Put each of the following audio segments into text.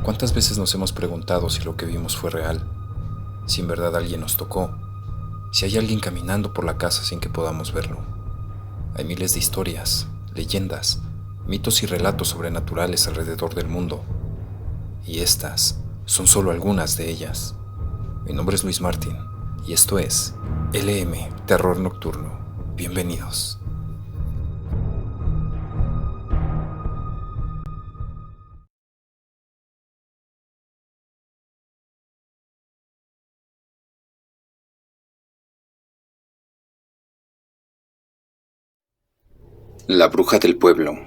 ¿Cuántas veces nos hemos preguntado si lo que vimos fue real? Si en verdad alguien nos tocó, si hay alguien caminando por la casa sin que podamos verlo. Hay miles de historias, leyendas, mitos y relatos sobrenaturales alrededor del mundo, y estas son solo algunas de ellas. Mi nombre es Luis Martín, y esto es LM Terror Nocturno. Bienvenidos. La bruja del pueblo.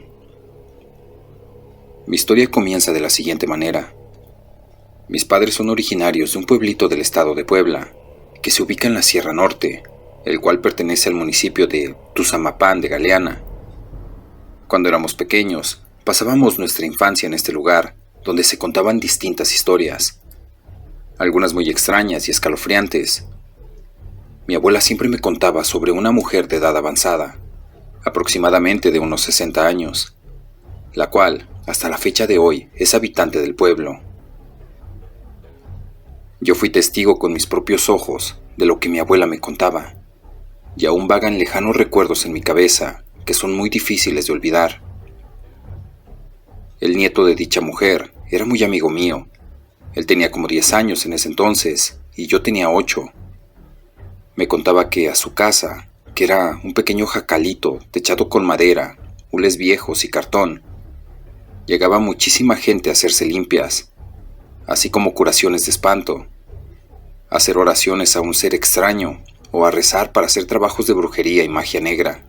Mi historia comienza de la siguiente manera. Mis padres son originarios de un pueblito del estado de Puebla, que se ubica en la Sierra Norte, el cual pertenece al municipio de Tuzamapán de Galeana. Cuando éramos pequeños, pasábamos nuestra infancia en este lugar, donde se contaban distintas historias, algunas muy extrañas y escalofriantes. Mi abuela siempre me contaba sobre una mujer de edad avanzada, aproximadamente de unos 60 años, la cual, hasta la fecha de hoy, es habitante del pueblo. Yo fui testigo con mis propios ojos de lo que mi abuela me contaba, y aún vagan lejanos recuerdos en mi cabeza que son muy difíciles de olvidar. El nieto de dicha mujer era muy amigo mío. Él tenía como 10 años en ese entonces, y yo tenía 8. Me contaba que a su casa, que era un pequeño jacalito techado con madera, hules viejos y cartón, llegaba muchísima gente a hacerse limpias, así como curaciones de espanto, a hacer oraciones a un ser extraño o a rezar para hacer trabajos de brujería y magia negra.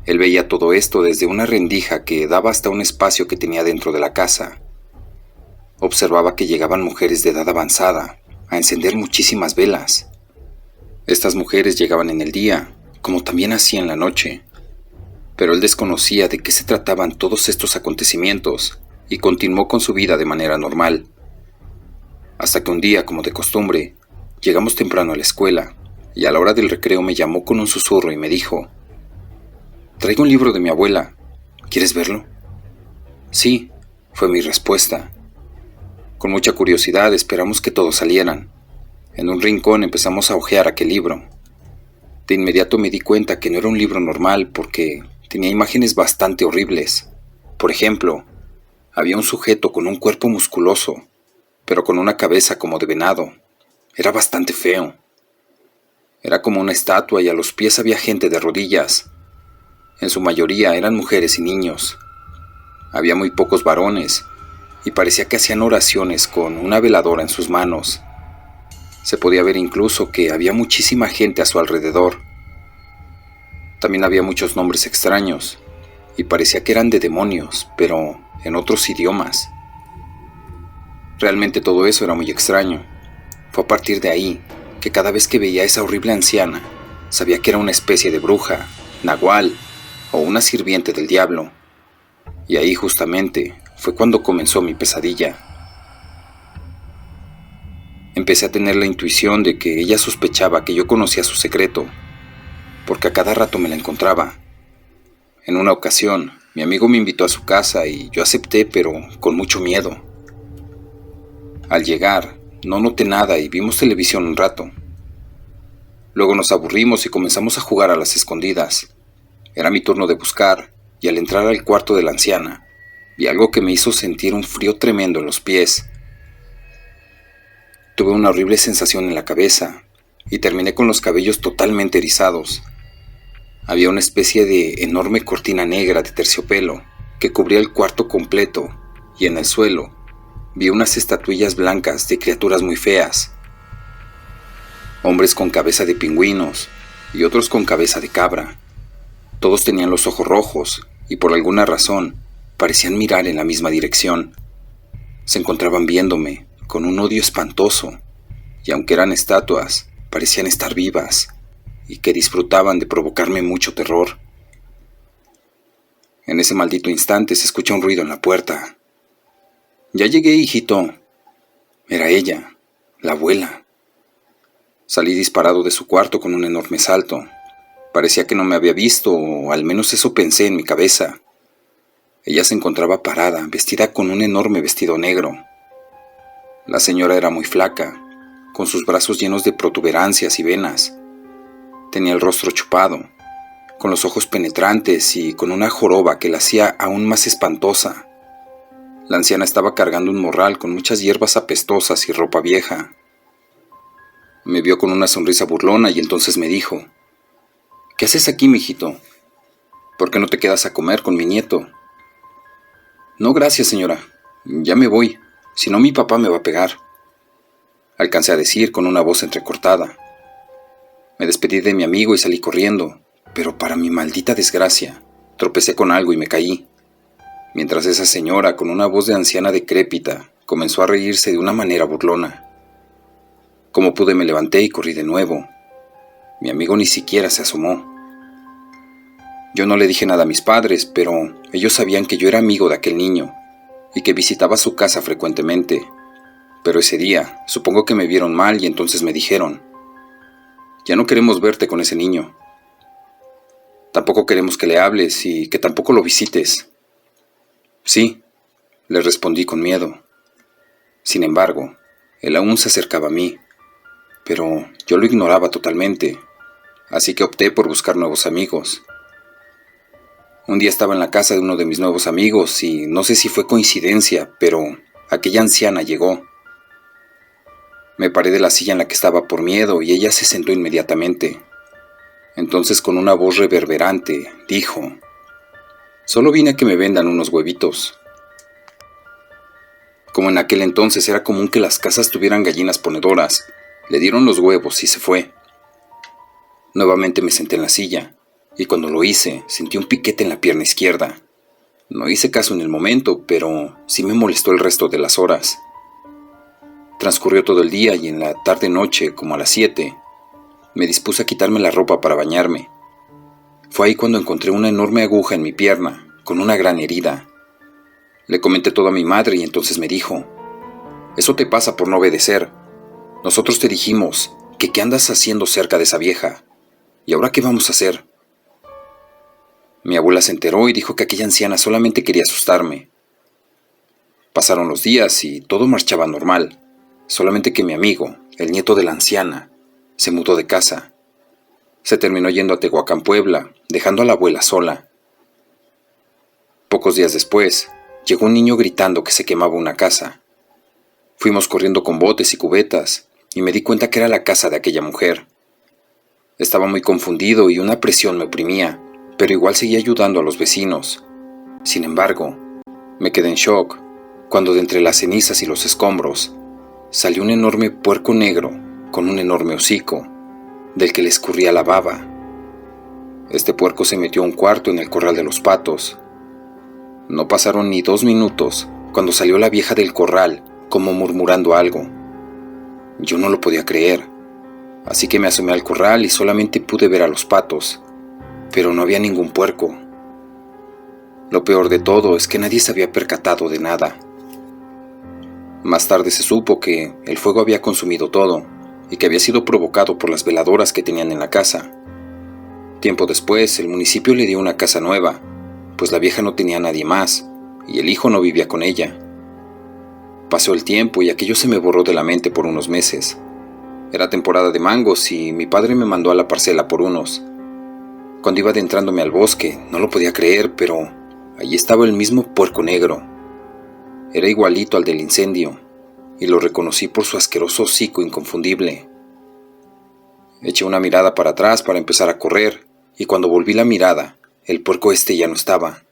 Él veía todo esto desde una rendija que daba hasta un espacio que tenía dentro de la casa. Observaba que llegaban mujeres de edad avanzada a encender muchísimas velas. Estas mujeres llegaban en el día, como también hacían en la noche, pero él desconocía de qué se trataban todos estos acontecimientos y continuó con su vida de manera normal. Hasta que un día, como de costumbre, llegamos temprano a la escuela y a la hora del recreo me llamó con un susurro y me dijo: «Traigo un libro de mi abuela. ¿Quieres verlo?» «Sí», fue mi respuesta. Con mucha curiosidad esperamos que todos salieran. En un rincón empezamos a hojear aquel libro. De inmediato me di cuenta que no era un libro normal porque tenía imágenes bastante horribles. Por ejemplo, había un sujeto con un cuerpo musculoso, pero con una cabeza como de venado. Era bastante feo. Era como una estatua y a los pies había gente de rodillas. En su mayoría eran mujeres y niños. Había muy pocos varones y parecía que hacían oraciones con una veladora en sus manos. Se podía ver incluso que había muchísima gente a su alrededor. También había muchos nombres extraños y parecía que eran de demonios, pero en otros idiomas. Realmente todo eso era muy extraño. Fue a partir de ahí que cada vez que veía a esa horrible anciana, sabía que era una especie de bruja, nahual o una sirviente del diablo. Y ahí justamente fue cuando comenzó mi pesadilla. Empecé a tener la intuición de que ella sospechaba que yo conocía su secreto, porque a cada rato me la encontraba. En una ocasión, mi amigo me invitó a su casa y yo acepté, pero con mucho miedo. Al llegar, no noté nada y vimos televisión un rato. Luego nos aburrimos y comenzamos a jugar a las escondidas. Era mi turno de buscar, y al entrar al cuarto de la anciana, vi algo que me hizo sentir un frío tremendo en los pies. Tuve una horrible sensación en la cabeza y terminé con los cabellos totalmente erizados. Había una especie de enorme cortina negra de terciopelo que cubría el cuarto completo y en el suelo vi unas estatuillas blancas de criaturas muy feas. Hombres con cabeza de pingüinos y otros con cabeza de cabra. Todos tenían los ojos rojos y por alguna razón parecían mirar en la misma dirección. Se encontraban viéndome con un odio espantoso, y aunque eran estatuas, parecían estar vivas, y que disfrutaban de provocarme mucho terror. En ese maldito instante se escucha un ruido en la puerta. «Ya llegué, hijito». Era ella, la abuela. Salí disparado de su cuarto con un enorme salto. Parecía que no me había visto, o al menos eso pensé en mi cabeza. Ella se encontraba parada, vestida con un enorme vestido negro. La señora era muy flaca, con sus brazos llenos de protuberancias y venas. Tenía el rostro chupado, con los ojos penetrantes y con una joroba que la hacía aún más espantosa. La anciana estaba cargando un morral con muchas hierbas apestosas y ropa vieja. Me vio con una sonrisa burlona y entonces me dijo: «¿Qué haces aquí, mijito? ¿Por qué no te quedas a comer con mi nieto?» «No, gracias, señora. Ya me voy. Si no, mi papá me va a pegar», alcancé a decir con una voz entrecortada. Me despedí de mi amigo y salí corriendo, pero para mi maldita desgracia, tropecé con algo y me caí, mientras esa señora, con una voz de anciana decrépita, comenzó a reírse de una manera burlona. Como pude, me levanté y corrí de nuevo. Mi amigo ni siquiera se asomó. Yo no le dije nada a mis padres, pero ellos sabían que yo era amigo de aquel niño y que visitaba su casa frecuentemente. Pero ese día, supongo que me vieron mal y entonces me dijeron: «Ya no queremos verte con ese niño. Tampoco queremos que le hables y que tampoco lo visites». «Sí», le respondí con miedo. Sin embargo, él aún se acercaba a mí, pero yo lo ignoraba totalmente, así que opté por buscar nuevos amigos. Un día estaba en la casa de uno de mis nuevos amigos y no sé si fue coincidencia, pero aquella anciana llegó. Me paré de la silla en la que estaba por miedo y ella se sentó inmediatamente. Entonces, con una voz reverberante, dijo: «Solo vine a que me vendan unos huevitos». Como en aquel entonces era común que las casas tuvieran gallinas ponedoras, le dieron los huevos y se fue. Nuevamente me senté en la silla, y cuando lo hice, sentí un piquete en la pierna izquierda. No hice caso en el momento, pero sí me molestó el resto de las horas. Transcurrió todo el día y en la tarde-noche, como a las 7, me dispuse a quitarme la ropa para bañarme. Fue ahí cuando encontré una enorme aguja en mi pierna, con una gran herida. Le comenté todo a mi madre y entonces me dijo: «Eso te pasa por no obedecer. Nosotros te dijimos que qué andas haciendo cerca de esa vieja. ¿Y ahora qué vamos a hacer?». Mi abuela se enteró y dijo que aquella anciana solamente quería asustarme. Pasaron los días y todo marchaba normal, solamente que mi amigo, el nieto de la anciana, se mudó de casa. Se terminó yendo a Tehuacán, Puebla, dejando a la abuela sola. Pocos días después, llegó un niño gritando que se quemaba una casa. Fuimos corriendo con botes y cubetas, y me di cuenta que era la casa de aquella mujer. Estaba muy confundido y una presión me oprimía, pero igual seguía ayudando a los vecinos. Sin embargo, me quedé en shock, cuando de entre las cenizas y los escombros, salió un enorme puerco negro con un enorme hocico, del que le escurría la baba. Este puerco se metió a un cuarto en el corral de los patos. No pasaron ni 2 minutos cuando salió la vieja del corral, como murmurando algo. Yo no lo podía creer, así que me asomé al corral y solamente pude ver a los patos, pero no había ningún puerco. Lo peor de todo es que nadie se había percatado de nada. Más tarde se supo que el fuego había consumido todo y que había sido provocado por las veladoras que tenían en la casa. Tiempo después, el municipio le dio una casa nueva, pues la vieja no tenía a nadie más y el hijo no vivía con ella. Pasó el tiempo y aquello se me borró de la mente por unos meses. Era temporada de mangos y mi padre me mandó a la parcela por unos. Cuando iba adentrándome al bosque, no lo podía creer, pero allí estaba el mismo puerco negro. Era igualito al del incendio, y lo reconocí por su asqueroso hocico inconfundible. Eché una mirada para atrás para empezar a correr, y cuando volví la mirada, el puerco ya no estaba.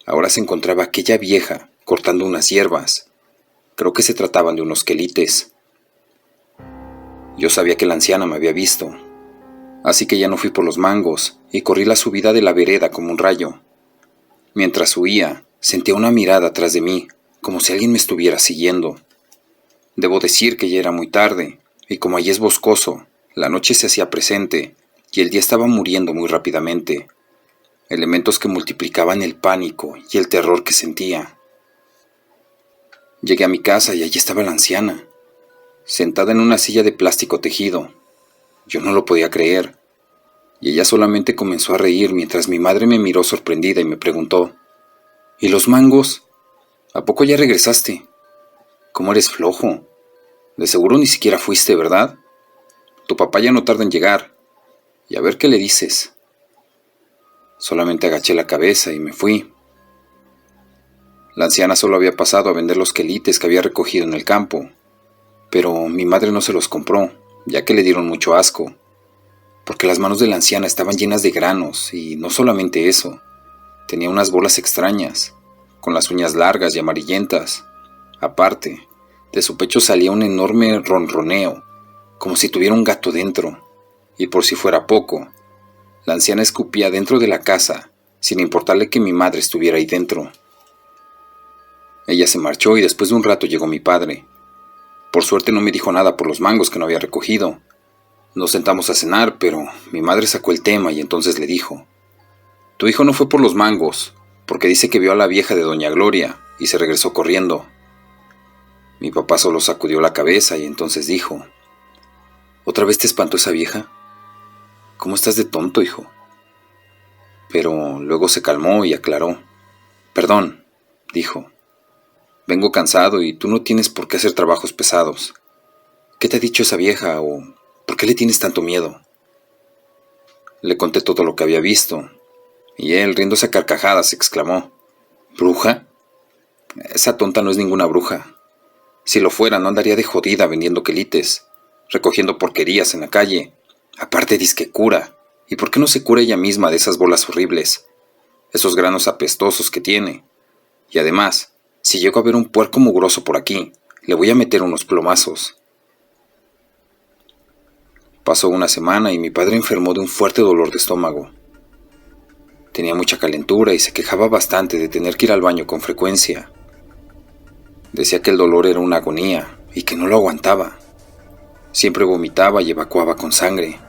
Ahora se encontraba aquella vieja cortando unas hierbas. Creo que se trataban de unos quelites. Yo sabía que la anciana me había visto, así que ya no fui por los mangos y corrí la subida de la vereda como un rayo. Mientras huía, sentía una mirada atrás de mí, como si alguien me estuviera siguiendo. Debo decir que ya era muy tarde, y como allí es boscoso, la noche se hacía presente y el día estaba muriendo muy rápidamente. Elementos que multiplicaban el pánico y el terror que sentía. Llegué a mi casa y allí estaba la anciana, sentada en una silla de plástico tejido. Yo no lo podía creer, y ella solamente comenzó a reír mientras mi madre me miró sorprendida y me preguntó: ¿Y los mangos? ¿A poco ya regresaste? ¿Cómo eres flojo? De seguro ni siquiera fuiste, ¿verdad? Tu papá ya no tarda en llegar. Y a ver qué le dices. Solamente agaché la cabeza y me fui. La anciana solo había pasado a vender los quelites que había recogido en el campo, pero mi madre no se los compró, ya que le dieron mucho asco, porque las manos de la anciana estaban llenas de granos, y no solamente eso, tenía unas bolas extrañas, con las uñas largas y amarillentas. Aparte, de su pecho salía un enorme ronroneo, como si tuviera un gato dentro, y por si fuera poco, la anciana escupía dentro de la casa, sin importarle que mi madre estuviera ahí dentro. Ella se marchó y después de un rato llegó mi padre. Por suerte no me dijo nada por los mangos que no había recogido. Nos sentamos a cenar, pero mi madre sacó el tema y entonces le dijo: «Tu hijo no fue por los mangos, porque dice que vio a la vieja de doña Gloria y se regresó corriendo». Mi papá solo sacudió la cabeza y entonces dijo: «¿Otra vez te espantó esa vieja? ¿Cómo estás de tonto, hijo?». Pero luego se calmó y aclaró. «Perdón», dijo. «Vengo cansado y tú no tienes por qué hacer trabajos pesados. ¿Qué te ha dicho esa vieja o por qué le tienes tanto miedo?». Le conté todo lo que había visto, y él, riéndose a carcajadas, exclamó: «¿Bruja? Esa tonta no es ninguna bruja. Si lo fuera, no andaría de jodida vendiendo quelites, recogiendo porquerías en la calle. Aparte dizque cura. ¿Y por qué no se cura ella misma de esas bolas horribles? Esos granos apestosos que tiene. Y además, si llego a ver un puerco mugroso por aquí, le voy a meter unos plomazos». Pasó una semana y mi padre enfermó de un fuerte dolor de estómago. Tenía mucha calentura y se quejaba bastante de tener que ir al baño con frecuencia. Decía que el dolor era una agonía y que no lo aguantaba. Siempre vomitaba y evacuaba con sangre.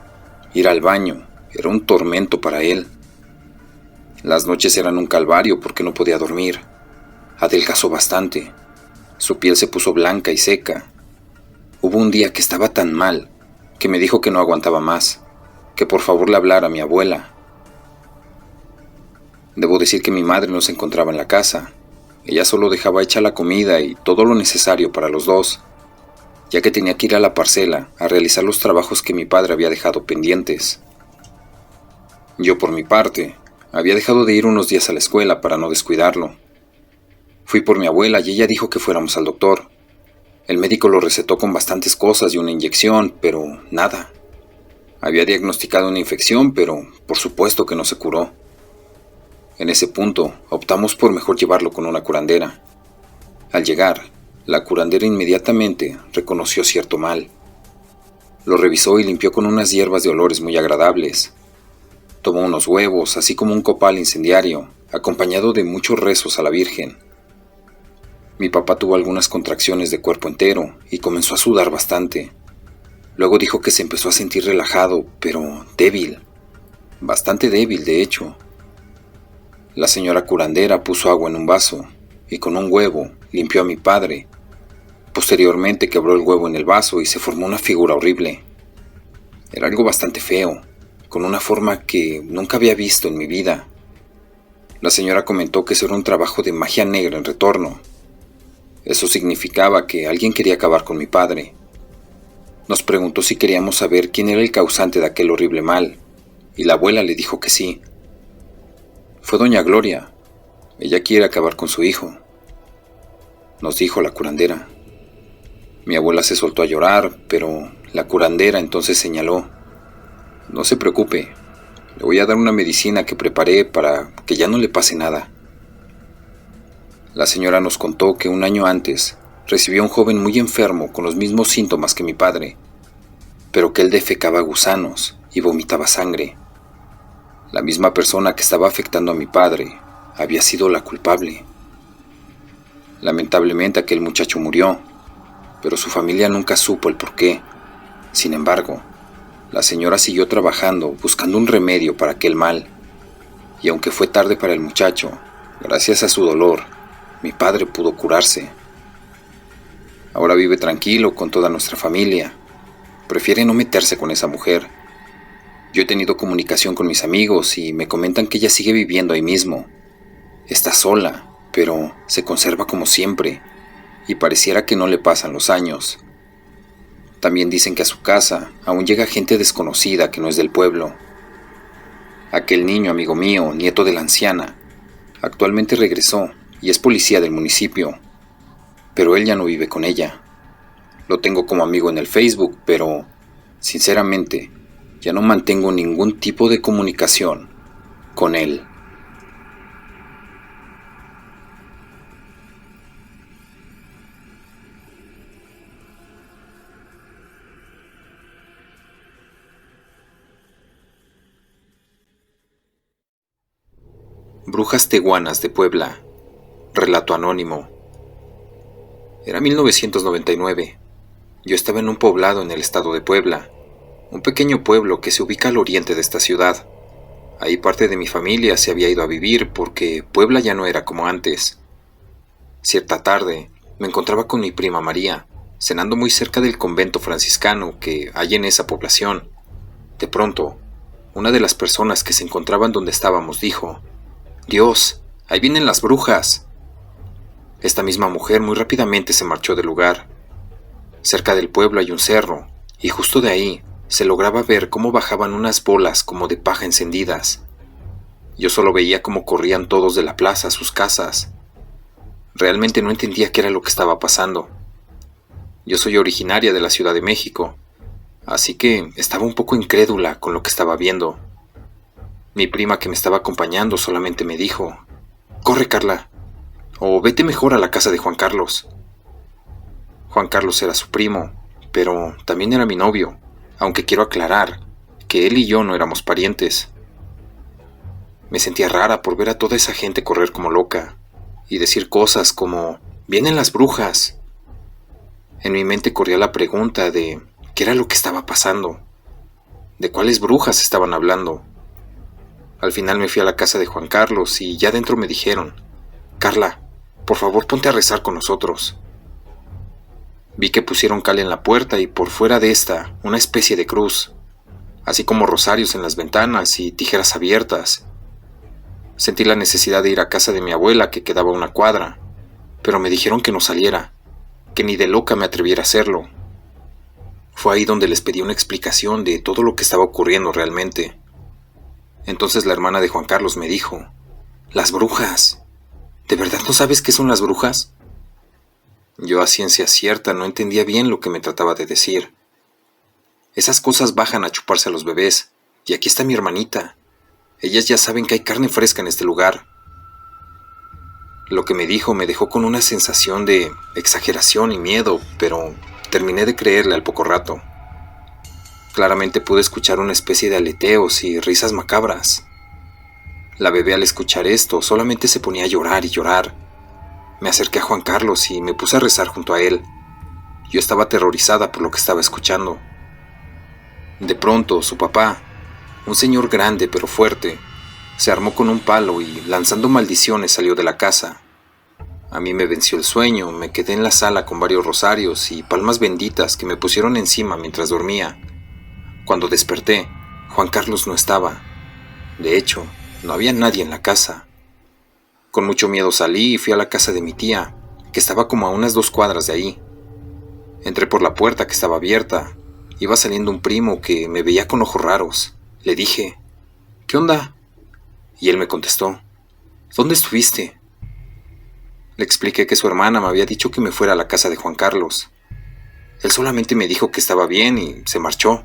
Ir al baño era un tormento para él. Las noches eran un calvario porque no podía dormir. Adelgazó bastante. Su piel se puso blanca y seca. Hubo un día que estaba tan mal que me dijo que no aguantaba más, que por favor le hablara a mi abuela. Debo decir que mi madre no se encontraba en la casa. Ella solo dejaba hecha la comida y todo lo necesario para los dos, ya que tenía que ir a la parcela a realizar los trabajos que mi padre había dejado pendientes. Yo, por mi parte, había dejado de ir unos días a la escuela para no descuidarlo. Fui por mi abuela y ella dijo que fuéramos al doctor. El médico lo recetó con bastantes cosas y una inyección, pero nada. Había diagnosticado una infección, pero por supuesto que no se curó. En ese punto, optamos por mejor llevarlo con una curandera. Al llegar, la curandera inmediatamente reconoció cierto mal. Lo revisó y limpió con unas hierbas de olores muy agradables. Tomó unos huevos, así como un copal incendiario, acompañado de muchos rezos a la Virgen. Mi papá tuvo algunas contracciones de cuerpo entero y comenzó a sudar bastante. Luego dijo que se empezó a sentir relajado, pero débil. Bastante débil, de hecho. La señora curandera puso agua en un vaso y con un huevo limpió a mi padre. Posteriormente quebró el huevo en el vaso y se formó una figura horrible. Era algo bastante feo, con una forma que nunca había visto en mi vida. La señora comentó que eso era un trabajo de magia negra en retorno. Eso significaba que alguien quería acabar con mi padre. Nos preguntó si queríamos saber quién era el causante de aquel horrible mal, y la abuela le dijo que sí. Fue doña Gloria. Ella quiere acabar con su hijo, nos dijo la curandera. Mi abuela se soltó a llorar, pero la curandera entonces señaló: «No se preocupe, le voy a dar una medicina que preparé para que ya no le pase nada». La señora nos contó que un año antes recibió a un joven muy enfermo con los mismos síntomas que mi padre, pero que él defecaba gusanos y vomitaba sangre. La misma persona que estaba afectando a mi padre había sido la culpable. Lamentablemente aquel muchacho murió, pero su familia nunca supo el porqué. Sin embargo, la señora siguió trabajando buscando un remedio para aquel mal, y aunque fue tarde para el muchacho, gracias a su dolor, mi padre pudo curarse. Ahora vive tranquilo con toda nuestra familia. Prefiere no meterse con esa mujer. Yo he tenido comunicación con mis amigos y me comentan que ella sigue viviendo ahí mismo. Está sola pero se conserva como siempre y pareciera que no le pasan los años. También dicen que a su casa aún llega gente desconocida que no es del pueblo. Aquel niño, amigo mío, nieto de la anciana, actualmente regresó y es policía del municipio, pero él ya no vive con ella. Lo tengo como amigo en el Facebook, pero, sinceramente, ya no mantengo ningún tipo de comunicación con él. Brujas Tehuanas de Puebla. Relato anónimo. Era 1999. Yo estaba en un poblado en el estado de Puebla, un pequeño pueblo que se ubica al oriente de esta ciudad. Ahí parte de mi familia se había ido a vivir porque Puebla ya no era como antes. Cierta tarde me encontraba con mi prima María, cenando muy cerca del convento franciscano que hay en esa población. De pronto, una de las personas que se encontraban donde estábamos dijo: «Dios, ahí vienen las brujas». Esta misma mujer muy rápidamente se marchó del lugar. Cerca del pueblo hay un cerro, y justo de ahí se lograba ver cómo bajaban unas bolas como de paja encendidas. Yo solo veía cómo corrían todos de la plaza a sus casas. Realmente no entendía qué era lo que estaba pasando. Yo soy originaria de la Ciudad de México, así que estaba un poco incrédula con lo que estaba viendo. Mi prima que me estaba acompañando solamente me dijo: «Corre, Carla, o vete mejor a la casa de Juan Carlos». Juan Carlos era su primo, pero también era mi novio, aunque quiero aclarar que él y yo no éramos parientes. Me sentía rara por ver a toda esa gente correr como loca y decir cosas como «vienen las brujas». En mi mente corría la pregunta de qué era lo que estaba pasando, de cuáles brujas estaban hablando. Al final me fui a la casa de Juan Carlos y ya dentro me dijeron: «Carla, por favor ponte a rezar con nosotros». Vi que pusieron cal en la puerta y por fuera de esta una especie de cruz, así como rosarios en las ventanas y tijeras abiertas. Sentí la necesidad de ir a casa de mi abuela que quedaba a una cuadra, pero me dijeron que no saliera, que ni de loca me atreviera a hacerlo. Fue ahí donde les pedí una explicación de todo lo que estaba ocurriendo realmente. Entonces la hermana de Juan Carlos me dijo: «Las brujas. ¿De verdad no sabes qué son las brujas?». Yo a ciencia cierta no entendía bien lo que me trataba de decir. «Esas cosas bajan a chuparse a los bebés, y aquí está mi hermanita. Ellas ya saben que hay carne fresca en este lugar». Lo que me dijo me dejó con una sensación de exageración y miedo, pero terminé de creerle al poco rato. Claramente pude escuchar una especie de aleteos y risas macabras. La bebé, al escuchar esto, solamente se ponía a llorar y llorar. Me acerqué a Juan Carlos y me puse a rezar junto a él. Yo estaba aterrorizada por lo que estaba escuchando. De pronto, su papá, un señor grande pero fuerte, se armó con un palo y, lanzando maldiciones, salió de la casa. A mí me venció el sueño, me quedé en la sala con varios rosarios y palmas benditas que me pusieron encima mientras dormía. Cuando desperté, Juan Carlos no estaba. De hecho, no había nadie en la casa. Con mucho miedo salí y fui a la casa de mi tía, que estaba como a unas 2 cuadras de ahí. Entré por la puerta que estaba abierta. Iba saliendo un primo que me veía con ojos raros. Le dije: «¿Qué onda?». Y él me contestó: «¿Dónde estuviste?». Le expliqué que su hermana me había dicho que me fuera a la casa de Juan Carlos. Él solamente me dijo que estaba bien y se marchó.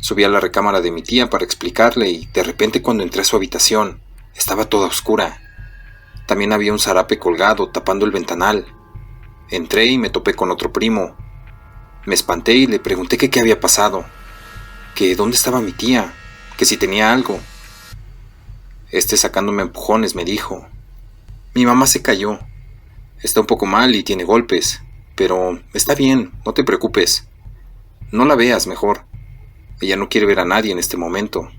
Subí a la recámara de mi tía para explicarle y de repente, cuando entré a su habitación, estaba toda oscura. También había un zarape colgado tapando el ventanal. Entré y me topé con otro primo. Me espanté y le pregunté que qué había pasado, que dónde estaba mi tía, que si tenía algo. Sacándome empujones, me dijo: «Mi mamá se cayó. Está un poco mal y tiene golpes, pero está bien, no te preocupes. No la veas mejor. Ella no quiere ver a nadie en este momento».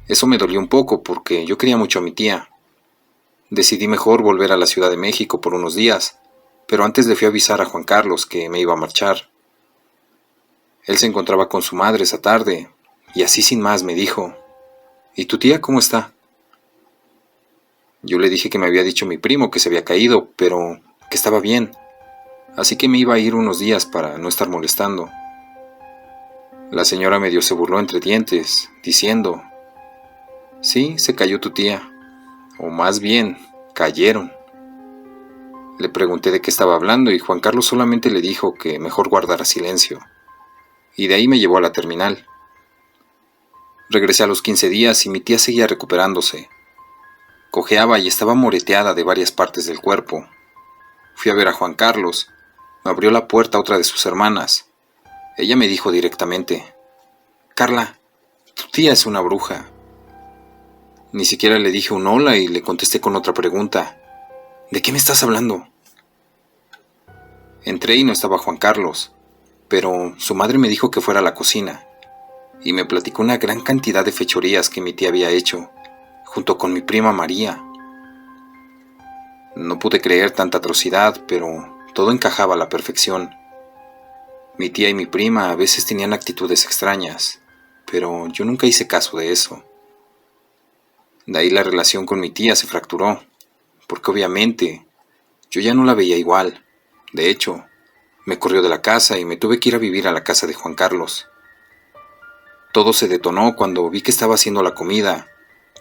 Eso me dolió un poco porque yo quería mucho a mi tía. Decidí mejor volver a la Ciudad de México por unos días, pero antes le fui a avisar a Juan Carlos que me iba a marchar. Él se encontraba con su madre esa tarde, y así sin más me dijo: «¿Y tu tía cómo está?». Yo le dije que me había dicho mi primo que se había caído, pero que estaba bien, así que me iba a ir unos días para no estar molestando. La señora medio se burló entre dientes, diciendo: sí, se cayó tu tía, o más bien, cayeron. Le pregunté de qué estaba hablando y Juan Carlos solamente le dijo que mejor guardara silencio, y de ahí me llevó a la terminal. Regresé a los 15 días y mi tía seguía recuperándose. Cojeaba y estaba moreteada de varias partes del cuerpo. Fui a ver a Juan Carlos. Me abrió la puerta otra de sus hermanas. Ella me dijo directamente: Carla, tu tía es una bruja. Ni siquiera le dije un hola y le contesté con otra pregunta: ¿de qué me estás hablando? Entré y no estaba Juan Carlos, pero su madre me dijo que fuera a la cocina, y me platicó una gran cantidad de fechorías que mi tía había hecho, junto con mi prima María. No pude creer tanta atrocidad, pero todo encajaba a la perfección. Mi tía y mi prima a veces tenían actitudes extrañas, pero yo nunca hice caso de eso. De ahí la relación con mi tía se fracturó, porque obviamente yo ya no la veía igual. De hecho, me corrió de la casa y me tuve que ir a vivir a la casa de Juan Carlos. Todo se detonó cuando vi que estaba haciendo la comida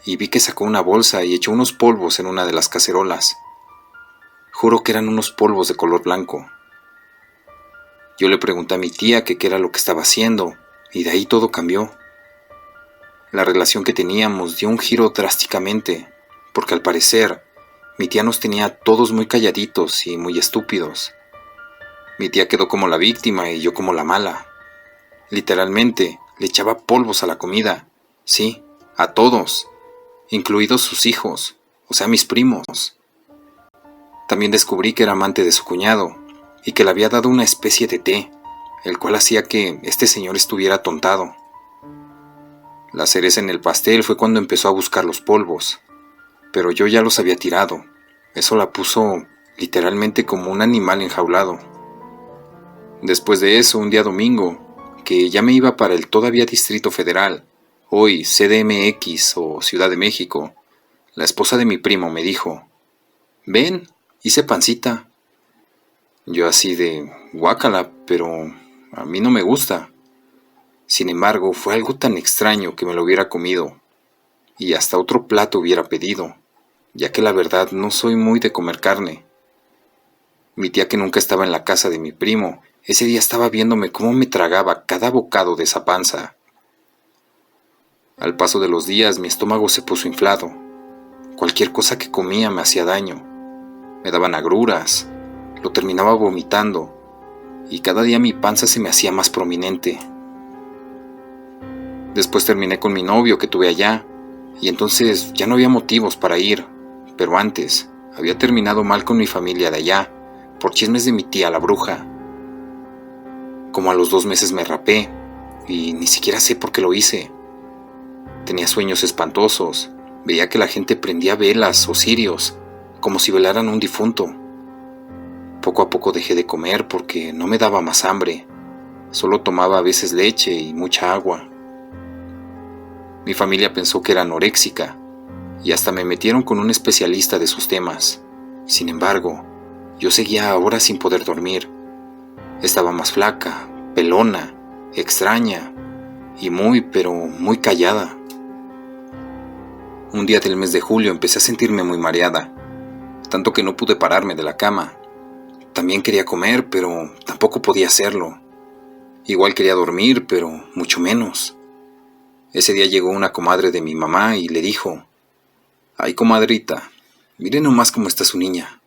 y vi que sacó una bolsa y echó unos polvos en una de las cacerolas. Juro que eran unos polvos de color blanco. Yo le pregunté a mi tía que qué era lo que estaba haciendo, y de ahí todo cambió. La relación que teníamos dio un giro drásticamente, porque al parecer mi tía nos tenía a todos muy calladitos y muy estúpidos. Mi tía quedó como la víctima y yo como la mala. Literalmente, le echaba polvos a la comida. Sí, a todos, incluidos sus hijos, o sea, mis primos. También descubrí que era amante de su cuñado y que le había dado una especie de té, el cual hacía que este señor estuviera atontado. La cereza en el pastel fue cuando empezó a buscar los polvos, pero yo ya los había tirado. Eso la puso literalmente como un animal enjaulado. Después de eso, un día domingo, que ya me iba para el todavía Distrito Federal, hoy CDMX o Ciudad de México, la esposa de mi primo me dijo: ven, hice pancita. Yo así de guácala, pero a mí no me gusta. Sin embargo, fue algo tan extraño que me lo hubiera comido, y hasta otro plato hubiera pedido, ya que la verdad no soy muy de comer carne. Mi tía, que nunca estaba en la casa de mi primo, ese día estaba viéndome cómo me tragaba cada bocado de esa panza. Al paso de los días mi estómago se puso inflado. Cualquier cosa que comía me hacía daño. Me daban agruras, lo terminaba vomitando, y cada día mi panza se me hacía más prominente. Después terminé con mi novio que tuve allá, y entonces ya no había motivos para ir, pero antes había terminado mal con mi familia de allá, por chismes de mi tía la bruja. Como a los 2 meses me rapé, y ni siquiera sé por qué lo hice. Tenía sueños espantosos, veía que la gente prendía velas o cirios, como si velaran un difunto. Poco a poco dejé de comer porque no me daba más hambre, solo tomaba a veces leche y mucha agua. Mi familia pensó que era anoréxica, y hasta me metieron con un especialista de esos temas. Sin embargo, yo seguía ahora sin poder dormir. Estaba más flaca, pelona, extraña y muy, pero muy callada. Un día del mes de julio empecé a sentirme muy mareada, tanto que no pude pararme de la cama. También quería comer, pero tampoco podía hacerlo. Igual quería dormir, pero mucho menos. Ese día llegó una comadre de mi mamá y le dijo: ay, comadrita, mire nomás cómo está su niña.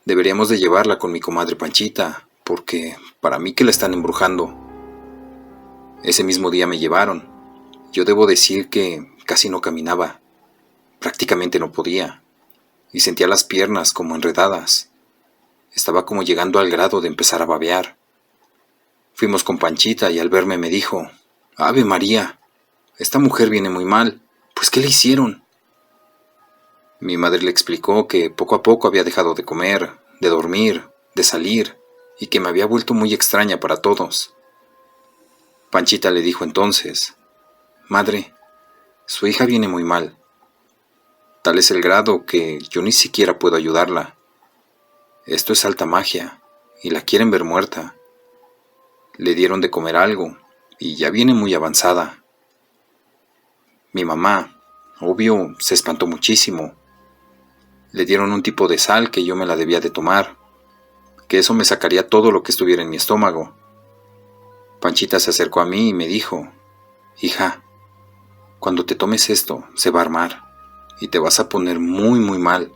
Deberíamos de llevarla con mi comadre Panchita, porque para mí que la están embrujando. Ese mismo día me llevaron. Yo debo decir que casi no caminaba. Prácticamente no podía, y sentía las piernas como enredadas. Estaba como llegando al grado de empezar a babear. Fuimos con Panchita y al verme me dijo: Ave María, esta mujer viene muy mal, pues ¿qué le hicieron? Mi madre le explicó que poco a poco había dejado de comer, de dormir, de salir, y que me había vuelto muy extraña para todos. Panchita le dijo entonces: madre, su hija viene muy mal. Tal es el grado que yo ni siquiera puedo ayudarla. Esto es alta magia, y la quieren ver muerta. Le dieron de comer algo, y ya viene muy avanzada. Mi mamá, obvio, se espantó muchísimo. Le dieron un tipo de sal que yo me la debía de tomar, que eso me sacaría todo lo que estuviera en mi estómago. Panchita se acercó a mí y me dijo: hija, cuando te tomes esto, se va a armar, y te vas a poner muy muy mal.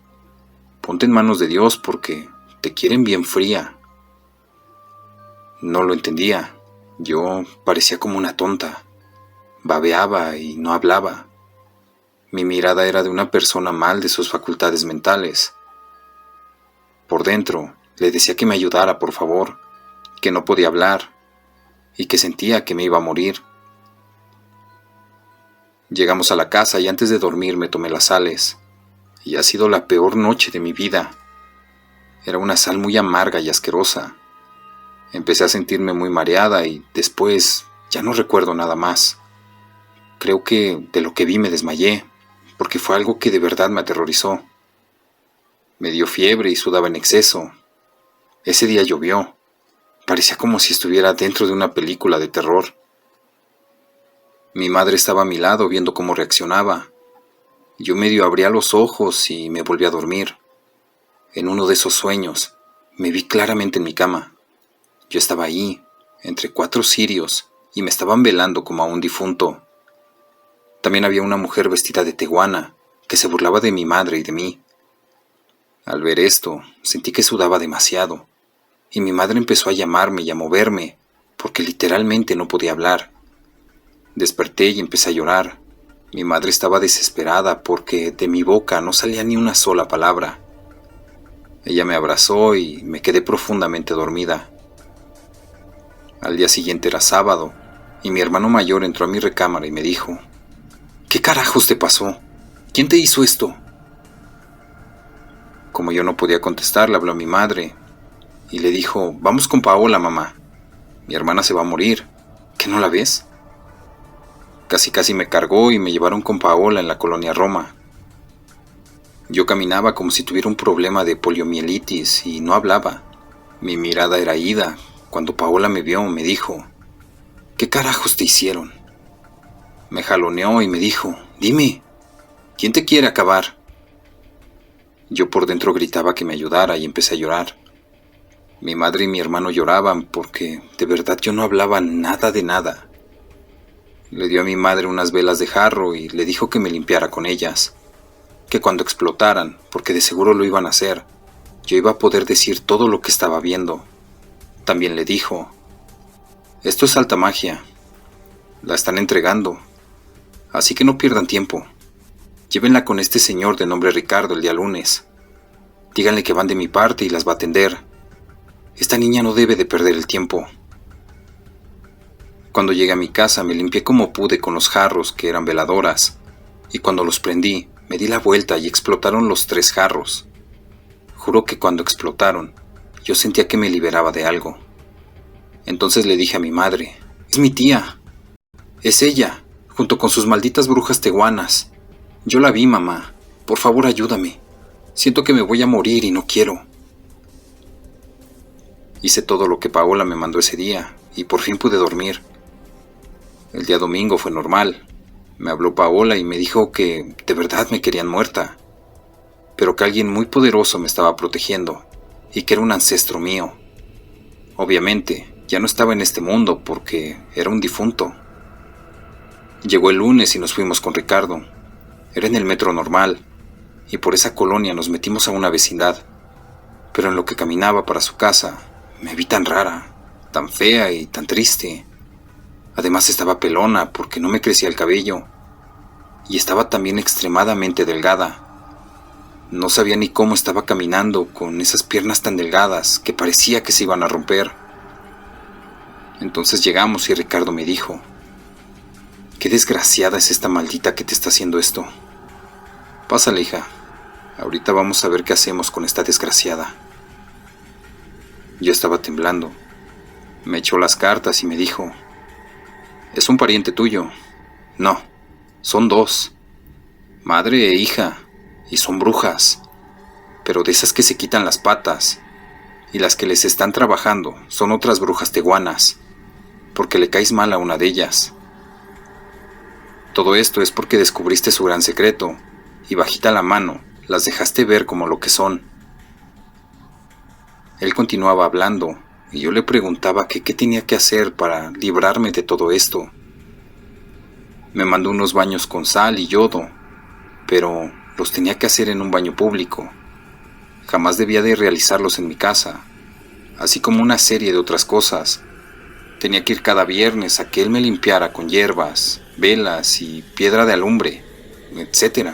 Ponte en manos de Dios porque te quieren bien fría. No lo entendía. Yo parecía como una tonta. Babeaba y no hablaba. Mi mirada era de una persona mal de sus facultades mentales. Por dentro, le decía que me ayudara, por favor, que no podía hablar y que sentía que me iba a morir. Llegamos a la casa y antes de dormir me tomé las sales, y ha sido la peor noche de mi vida. Era una sal muy amarga y asquerosa. Empecé a sentirme muy mareada y después ya no recuerdo nada más. Creo que de lo que vi me desmayé, porque fue algo que de verdad me aterrorizó. Me dio fiebre y sudaba en exceso. Ese día llovió. Parecía como si estuviera dentro de una película de terror. Mi madre estaba a mi lado viendo cómo reaccionaba. Yo medio abría los ojos y me volví a dormir. En uno de esos sueños, me vi claramente en mi cama. Yo estaba ahí, entre 4 cirios, y me estaban velando como a un difunto. También había una mujer vestida de tehuana, que se burlaba de mi madre y de mí. Al ver esto, sentí que sudaba demasiado, y mi madre empezó a llamarme y a moverme, porque literalmente no podía hablar. Desperté y empecé a llorar. Mi madre estaba desesperada porque de mi boca no salía ni una sola palabra. Ella me abrazó y me quedé profundamente dormida. Al día siguiente era sábado, y mi hermano mayor entró a mi recámara y me dijo: ¿qué carajos te pasó? ¿Quién te hizo esto? Como yo no podía contestar, le habló a mi madre y le dijo: vamos con Paola, mamá. Mi hermana se va a morir. ¿Qué no la ves? Casi me cargó y me llevaron con Paola en la colonia Roma. Yo caminaba como si tuviera un problema de poliomielitis y no hablaba. Mi mirada era ida. Cuando Paola me vio, me dijo: ¿qué carajos te hicieron? Me jaloneó y me dijo: dime, ¿quién te quiere acabar? Yo por dentro gritaba que me ayudara y empecé a llorar. Mi madre y mi hermano lloraban porque de verdad yo no hablaba nada de nada. Le dio a mi madre unas velas de jarro y le dijo que me limpiara con ellas, que cuando explotaran, porque de seguro lo iban a hacer, yo iba a poder decir todo lo que estaba viendo. También le dijo: esto es alta magia, la están entregando, así que no pierdan tiempo. Llévenla con este señor de nombre Ricardo el día lunes. Díganle que van de mi parte y las va a atender. Esta niña no debe de perder el tiempo. Cuando llegué a mi casa me limpié como pude con los jarros que eran veladoras, y cuando los prendí me di la vuelta y explotaron los 3 jarros. Juro que cuando explotaron yo sentía que me liberaba de algo. Entonces le dije a mi madre: es mi tía, es ella, junto con sus malditas brujas tehuanas. Yo la vi, mamá, por favor ayúdame, siento que me voy a morir y no quiero. Hice todo lo que Paola me mandó ese día y por fin pude dormir. El día domingo fue normal. Me habló Paola y me dijo que de verdad me querían muerta, pero que alguien muy poderoso me estaba protegiendo y que era un ancestro mío. Obviamente, ya no estaba en este mundo porque era un difunto. Llegó el lunes y nos fuimos con Ricardo. Era en el metro normal, y por esa colonia nos metimos a una vecindad. Pero en lo que caminaba para su casa, me vi tan rara, tan fea y tan triste. Además estaba pelona porque no me crecía el cabello, y estaba también extremadamente delgada. No sabía ni cómo estaba caminando con esas piernas tan delgadas que parecía que se iban a romper. Entonces llegamos y Ricardo me dijo: qué desgraciada es esta maldita que te está haciendo esto. Pásale, hija. Ahorita vamos a ver qué hacemos con esta desgraciada. Yo estaba temblando. Me echó las cartas y me dijo: ¿es un pariente tuyo? No, son 2. Madre e hija. y son brujas, pero de esas que se quitan las patas, y las que les están trabajando son otras brujas tehuanas, porque le caes mal a una de ellas. Todo esto es porque descubriste su gran secreto, y bajita la mano, las dejaste ver como lo que son. Él continuaba hablando, y yo le preguntaba que qué tenía que hacer para librarme de todo esto. Me mandó unos baños con sal y yodo, pero los tenía que hacer en un baño público. Jamás debía de realizarlos en mi casa, así como una serie de otras cosas. Tenía que ir cada viernes a que él me limpiara con hierbas, velas y piedra de alumbre, etc.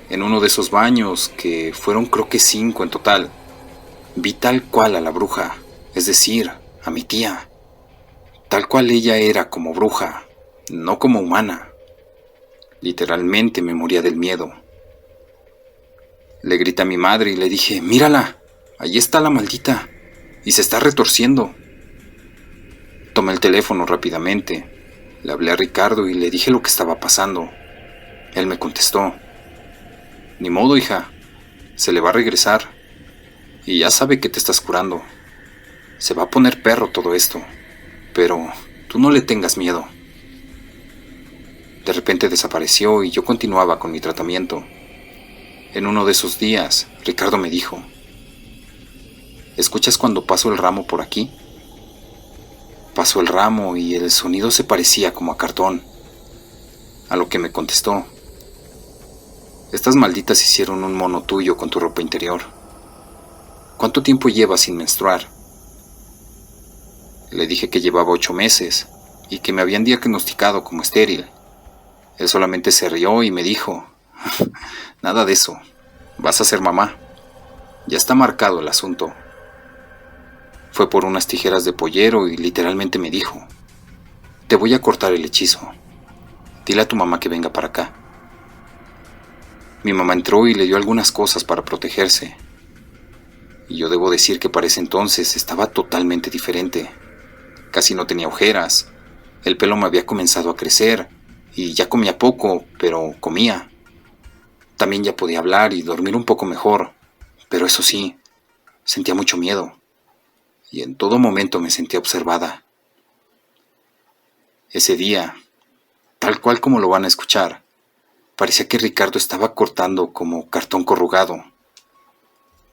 En uno de esos baños, que fueron creo que 5 en total, vi tal cual a la bruja, es decir, a mi tía. Tal cual ella era como bruja, no como humana. Literalmente me moría del miedo. Le grité a mi madre y le dije, mírala, ahí está la maldita, y se está retorciendo. Tomé el teléfono rápidamente, le hablé a Ricardo y le dije lo que estaba pasando. Él me contestó, ni modo, hija, se le va a regresar, y ya sabe que te estás curando. Se va a poner perro todo esto, pero tú no le tengas miedo. De repente desapareció y yo continuaba con mi tratamiento. En uno de esos días, Ricardo me dijo, ¿escuchas cuando paso el ramo por aquí? Pasó el ramo y el sonido se parecía como a cartón. A lo que me contestó, estas malditas hicieron un mono tuyo con tu ropa interior. ¿Cuánto tiempo llevas sin menstruar? Le dije que llevaba 8 meses y que me habían diagnosticado como estéril. Él solamente se rió y me dijo, nada de eso, vas a ser mamá. Ya está marcado el asunto. Fue por unas tijeras de pollero y literalmente me dijo, te voy a cortar el hechizo. Dile a tu mamá que venga para acá. Mi mamá entró y le dio algunas cosas para protegerse. Y yo debo decir que para ese entonces estaba totalmente diferente. Casi no tenía ojeras, el pelo me había comenzado a crecer y ya comía poco, pero comía. También ya podía hablar y dormir un poco mejor, pero eso sí, sentía mucho miedo y en todo momento me sentía observada. Ese día, tal cual como lo van a escuchar, parecía que Ricardo estaba cortando como cartón corrugado.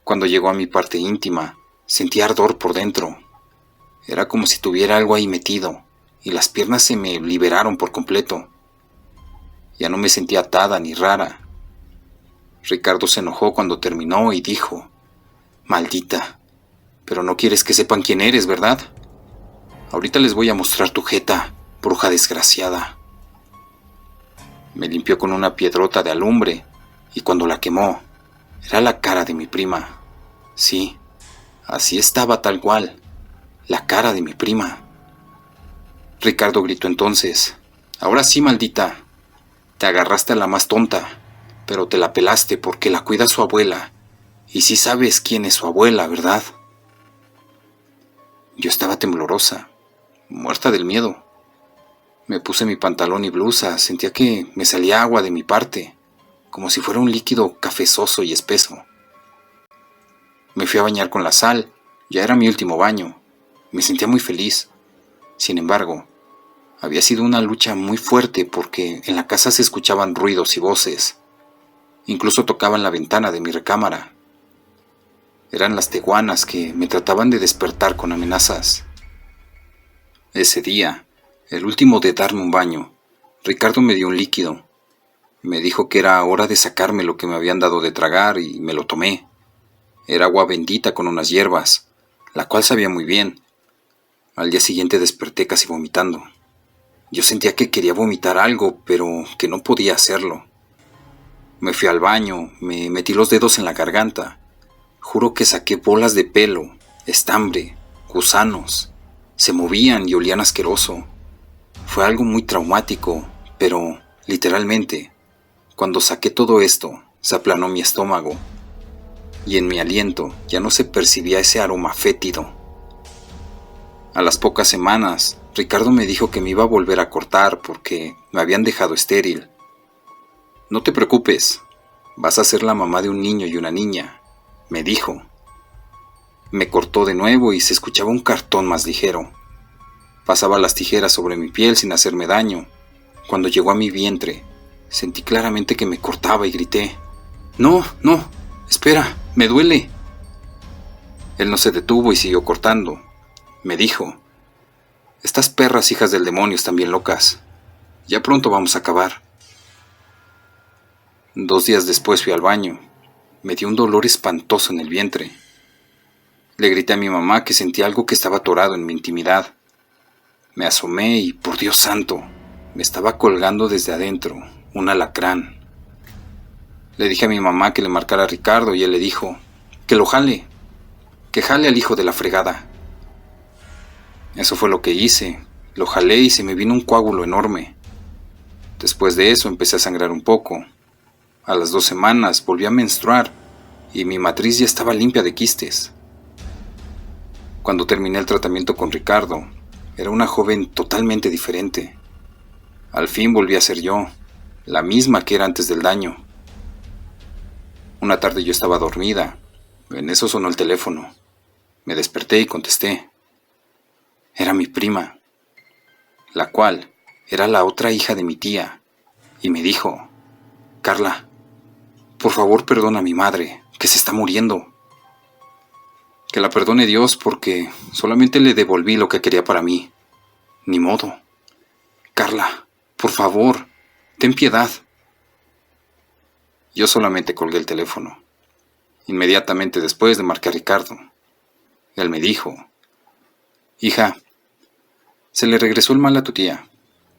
Cuando llegó a mi parte íntima, sentía ardor por dentro. Era como si tuviera algo ahí metido, y las piernas se me liberaron por completo. Ya no me sentía atada ni rara. Ricardo se enojó cuando terminó y dijo, maldita, pero no quieres que sepan quién eres, ¿verdad? Ahorita les voy a mostrar tu jeta, bruja desgraciada. Me limpió con una piedrota de alumbre, y cuando la quemó, era la cara de mi prima. Sí, así estaba tal cual, la cara de mi prima. Ricardo gritó entonces, ahora sí, maldita, te agarraste a la más tonta, pero te la pelaste porque la cuida su abuela, y sí sabes quién es su abuela, ¿verdad? Yo estaba temblorosa, muerta del miedo. Me puse mi pantalón y blusa, sentía que me salía agua de mi parte, como si fuera un líquido cafezoso y espeso. Me fui a bañar con la sal, ya era mi último baño. Me sentía muy feliz. Sin embargo, había sido una lucha muy fuerte porque en la casa se escuchaban ruidos y voces. Incluso tocaban la ventana de mi recámara. Eran las tehuanas que me trataban de despertar con amenazas. Ese día, el último de darme un baño, Ricardo me dio un líquido. Me dijo que era hora de sacarme lo que me habían dado de tragar y me lo tomé. Era agua bendita con unas hierbas, la cual sabía muy bien. Al día siguiente desperté casi vomitando. Yo sentía que quería vomitar algo, pero que no podía hacerlo. Me fui al baño, me metí los dedos en la garganta. Juro que saqué bolas de pelo, estambre, gusanos. Se movían y olían asqueroso. Fue algo muy traumático, pero, literalmente, cuando saqué todo esto, se aplanó mi estómago. Y en mi aliento ya no se percibía ese aroma fétido. A las pocas semanas, Ricardo me dijo que me iba a volver a cortar porque me habían dejado estéril. No te preocupes, vas a ser la mamá de un niño y una niña, me dijo. Me cortó de nuevo y se escuchaba un cartón más ligero. Pasaba las tijeras sobre mi piel sin hacerme daño. Cuando llegó a mi vientre, sentí claramente que me cortaba y grité: «No, no, espera, me duele». Él no se detuvo y siguió cortando. Me dijo: «Estas perras hijas del demonio están bien locas. Ya pronto vamos a acabar». 2 días después fui al baño. Me dio un dolor espantoso en el vientre. Le grité a mi mamá que sentía algo que estaba atorado en mi intimidad. Me asomé y, por Dios santo, me estaba colgando desde adentro un alacrán. Le dije a mi mamá que le marcara a Ricardo y él le dijo: «Que lo jale, que jale al hijo de la fregada». Eso fue lo que hice. Lo jalé y se me vino un coágulo enorme. Después de eso empecé a sangrar un poco. A las 2 semanas volví a menstruar y mi matriz ya estaba limpia de quistes. Cuando terminé el tratamiento con Ricardo, era una joven totalmente diferente. Al fin volví a ser yo, la misma que era antes del daño. Una tarde yo estaba dormida. En eso sonó el teléfono. Me desperté y contesté. Era mi prima, la cual era la otra hija de mi tía, y me dijo: «Carla, por favor perdona a mi madre, que se está muriendo». Que la perdone Dios porque solamente le devolví lo que quería para mí. Ni modo. Carla, por favor, ten piedad. Yo solamente colgué el teléfono. Inmediatamente después le marqué a Ricardo. Él me dijo: «Hija, se le regresó el mal a tu tía,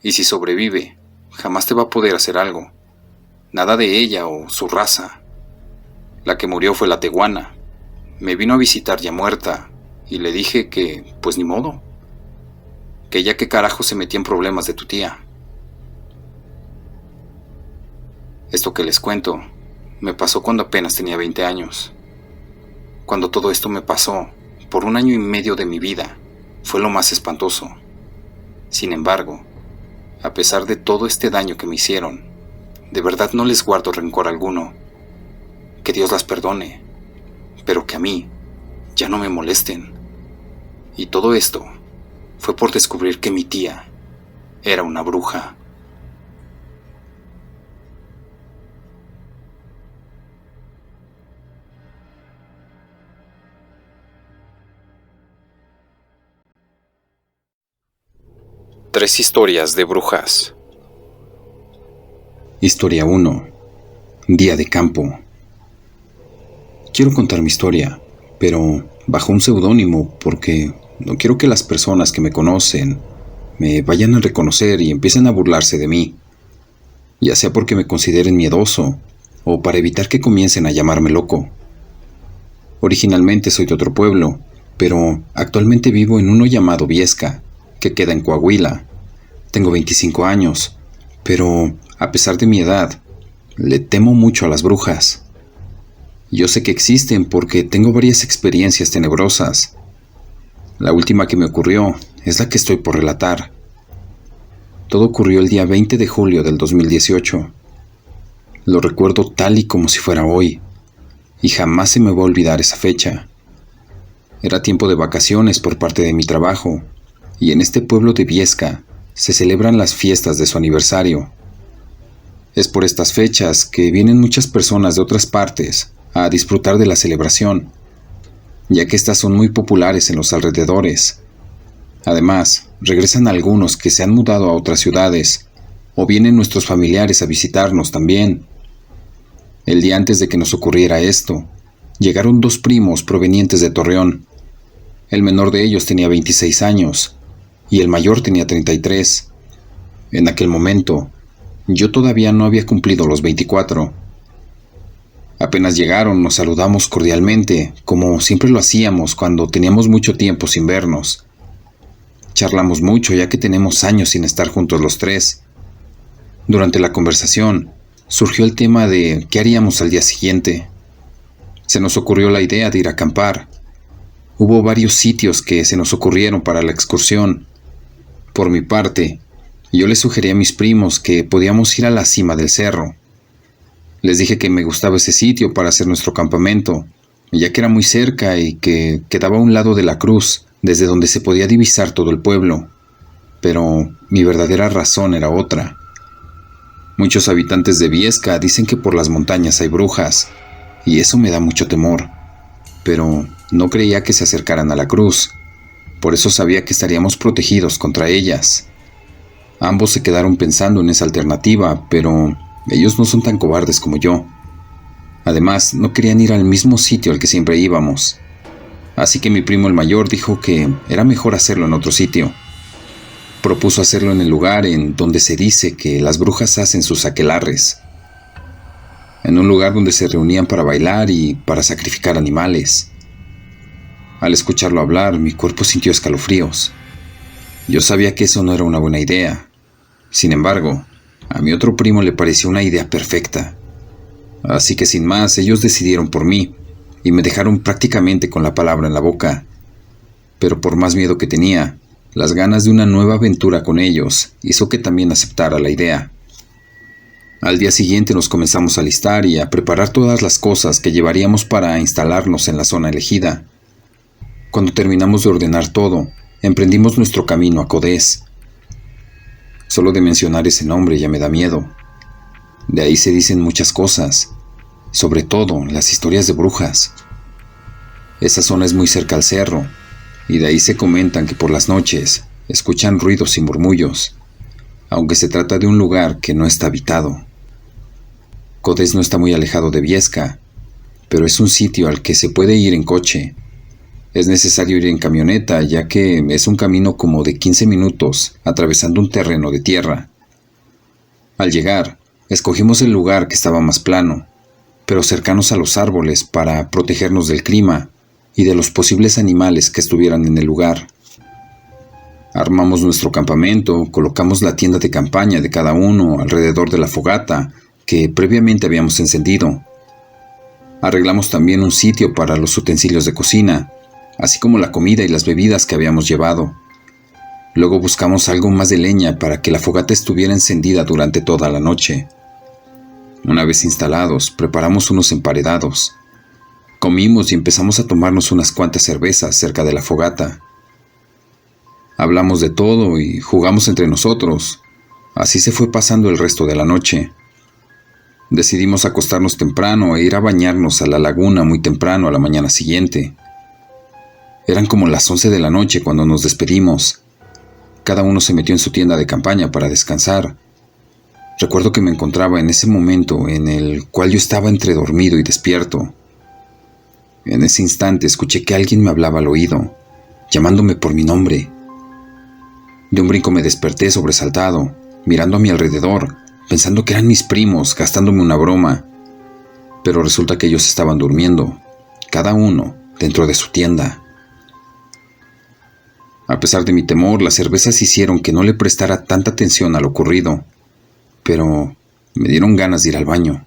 y si sobrevive, jamás te va a poder hacer algo. Nada de ella o su raza. La que murió fue la tehuana. Me vino a visitar ya muerta, y le dije que, pues ni modo. Que ella qué carajo se metía en problemas de tu tía». Esto que les cuento me pasó cuando apenas tenía 20 años. Cuando todo esto me pasó, por 1 año y medio de mi vida, fue lo más espantoso. Sin embargo, a pesar de todo este daño que me hicieron, de verdad no les guardo rencor alguno. Que Dios las perdone, pero que a mí ya no me molesten. Y todo esto fue por descubrir que mi tía era una bruja. Tres historias de brujas. Historia 1. Día de campo. Quiero contar mi historia, pero bajo un seudónimo porque no quiero que las personas que me conocen me vayan a reconocer y empiecen a burlarse de mí, ya sea porque me consideren miedoso o para evitar que comiencen a llamarme loco. Originalmente soy de otro pueblo, pero actualmente vivo en uno llamado Viesca, que queda en Coahuila. Tengo 25 años, pero a pesar de mi edad, le temo mucho a las brujas. Yo sé que existen porque tengo varias experiencias tenebrosas. La última que me ocurrió es la que estoy por relatar. Todo ocurrió el día 20 de julio del 2018. Lo recuerdo tal y como si fuera hoy, y jamás se me va a olvidar esa fecha. Era tiempo de vacaciones por parte de mi trabajo, y en este pueblo de Viesca se celebran las fiestas de su aniversario. Es por estas fechas que vienen muchas personas de otras partes a disfrutar de la celebración, ya que estas son muy populares en los alrededores. Además, regresan algunos que se han mudado a otras ciudades, o vienen nuestros familiares a visitarnos también. El día antes de que nos ocurriera esto, llegaron 2 primos provenientes de Torreón. El menor de ellos tenía 26 años, y el mayor tenía 33. En aquel momento, yo todavía no había cumplido los 24. Apenas llegaron, nos saludamos cordialmente, como siempre lo hacíamos cuando teníamos mucho tiempo sin vernos. Charlamos mucho, ya que tenemos años sin estar juntos los 3. Durante la conversación, surgió el tema de qué haríamos al día siguiente. Se nos ocurrió la idea de ir a acampar. Hubo varios sitios que se nos ocurrieron para la excursión. Por mi parte, yo les sugerí a mis primos que podíamos ir a la cima del cerro. Les dije que me gustaba ese sitio para hacer nuestro campamento, ya que era muy cerca y que quedaba a un lado de la cruz, desde donde se podía divisar todo el pueblo. Pero mi verdadera razón era otra. Muchos habitantes de Viesca dicen que por las montañas hay brujas, y eso me da mucho temor. Pero no creía que se acercaran a la cruz, por eso sabía que estaríamos protegidos contra ellas. Ambos se quedaron pensando en esa alternativa, pero ellos no son tan cobardes como yo. Además, no querían ir al mismo sitio al que siempre íbamos. Así que mi primo el mayor dijo que era mejor hacerlo en otro sitio. Propuso hacerlo en el lugar en donde se dice que las brujas hacen sus aquelarres. En un lugar donde se reunían para bailar y para sacrificar animales. Al escucharlo hablar, mi cuerpo sintió escalofríos. Yo sabía que eso no era una buena idea. Sin embargo, a mi otro primo le pareció una idea perfecta. Así que sin más, ellos decidieron por mí y me dejaron prácticamente con la palabra en la boca. Pero por más miedo que tenía, las ganas de una nueva aventura con ellos hizo que también aceptara la idea. Al día siguiente nos comenzamos a alistar y a preparar todas las cosas que llevaríamos para instalarnos en la zona elegida. Cuando terminamos de ordenar todo, emprendimos nuestro camino a Codés. Solo de mencionar ese nombre ya me da miedo. De ahí se dicen muchas cosas, sobre todo las historias de brujas. Esa zona es muy cerca al cerro, y de ahí se comentan que por las noches escuchan ruidos y murmullos, aunque se trata de un lugar que no está habitado. Codés no está muy alejado de Viesca, pero es un sitio al que se puede ir en coche. Es necesario ir en camioneta, ya que es un camino como de 15 minutos atravesando un terreno de tierra. Al llegar, escogimos el lugar que estaba más plano, pero cercanos a los árboles para protegernos del clima y de los posibles animales que estuvieran en el lugar. Armamos nuestro campamento, colocamos la tienda de campaña de cada uno alrededor de la fogata que previamente habíamos encendido. Arreglamos también un sitio para los utensilios de cocina, así como la comida y las bebidas que habíamos llevado. Luego buscamos algo más de leña para que la fogata estuviera encendida durante toda la noche. Una vez instalados, preparamos unos emparedados. Comimos y empezamos a tomarnos unas cuantas cervezas cerca de la fogata. Hablamos de todo y jugamos entre nosotros. Así se fue pasando el resto de la noche. Decidimos acostarnos temprano e ir a bañarnos a la laguna muy temprano a la mañana siguiente. Eran como las 11 de la noche cuando nos despedimos. Cada uno se metió en su tienda de campaña para descansar. Recuerdo que me encontraba en ese momento en el cual yo estaba entre dormido y despierto. En ese instante escuché que alguien me hablaba al oído, llamándome por mi nombre. De un brinco me desperté sobresaltado, mirando a mi alrededor, pensando que eran mis primos gastándome una broma. Pero resulta que ellos estaban durmiendo, cada uno dentro de su tienda. A pesar de mi temor, las cervezas hicieron que no le prestara tanta atención a lo ocurrido, pero me dieron ganas de ir al baño.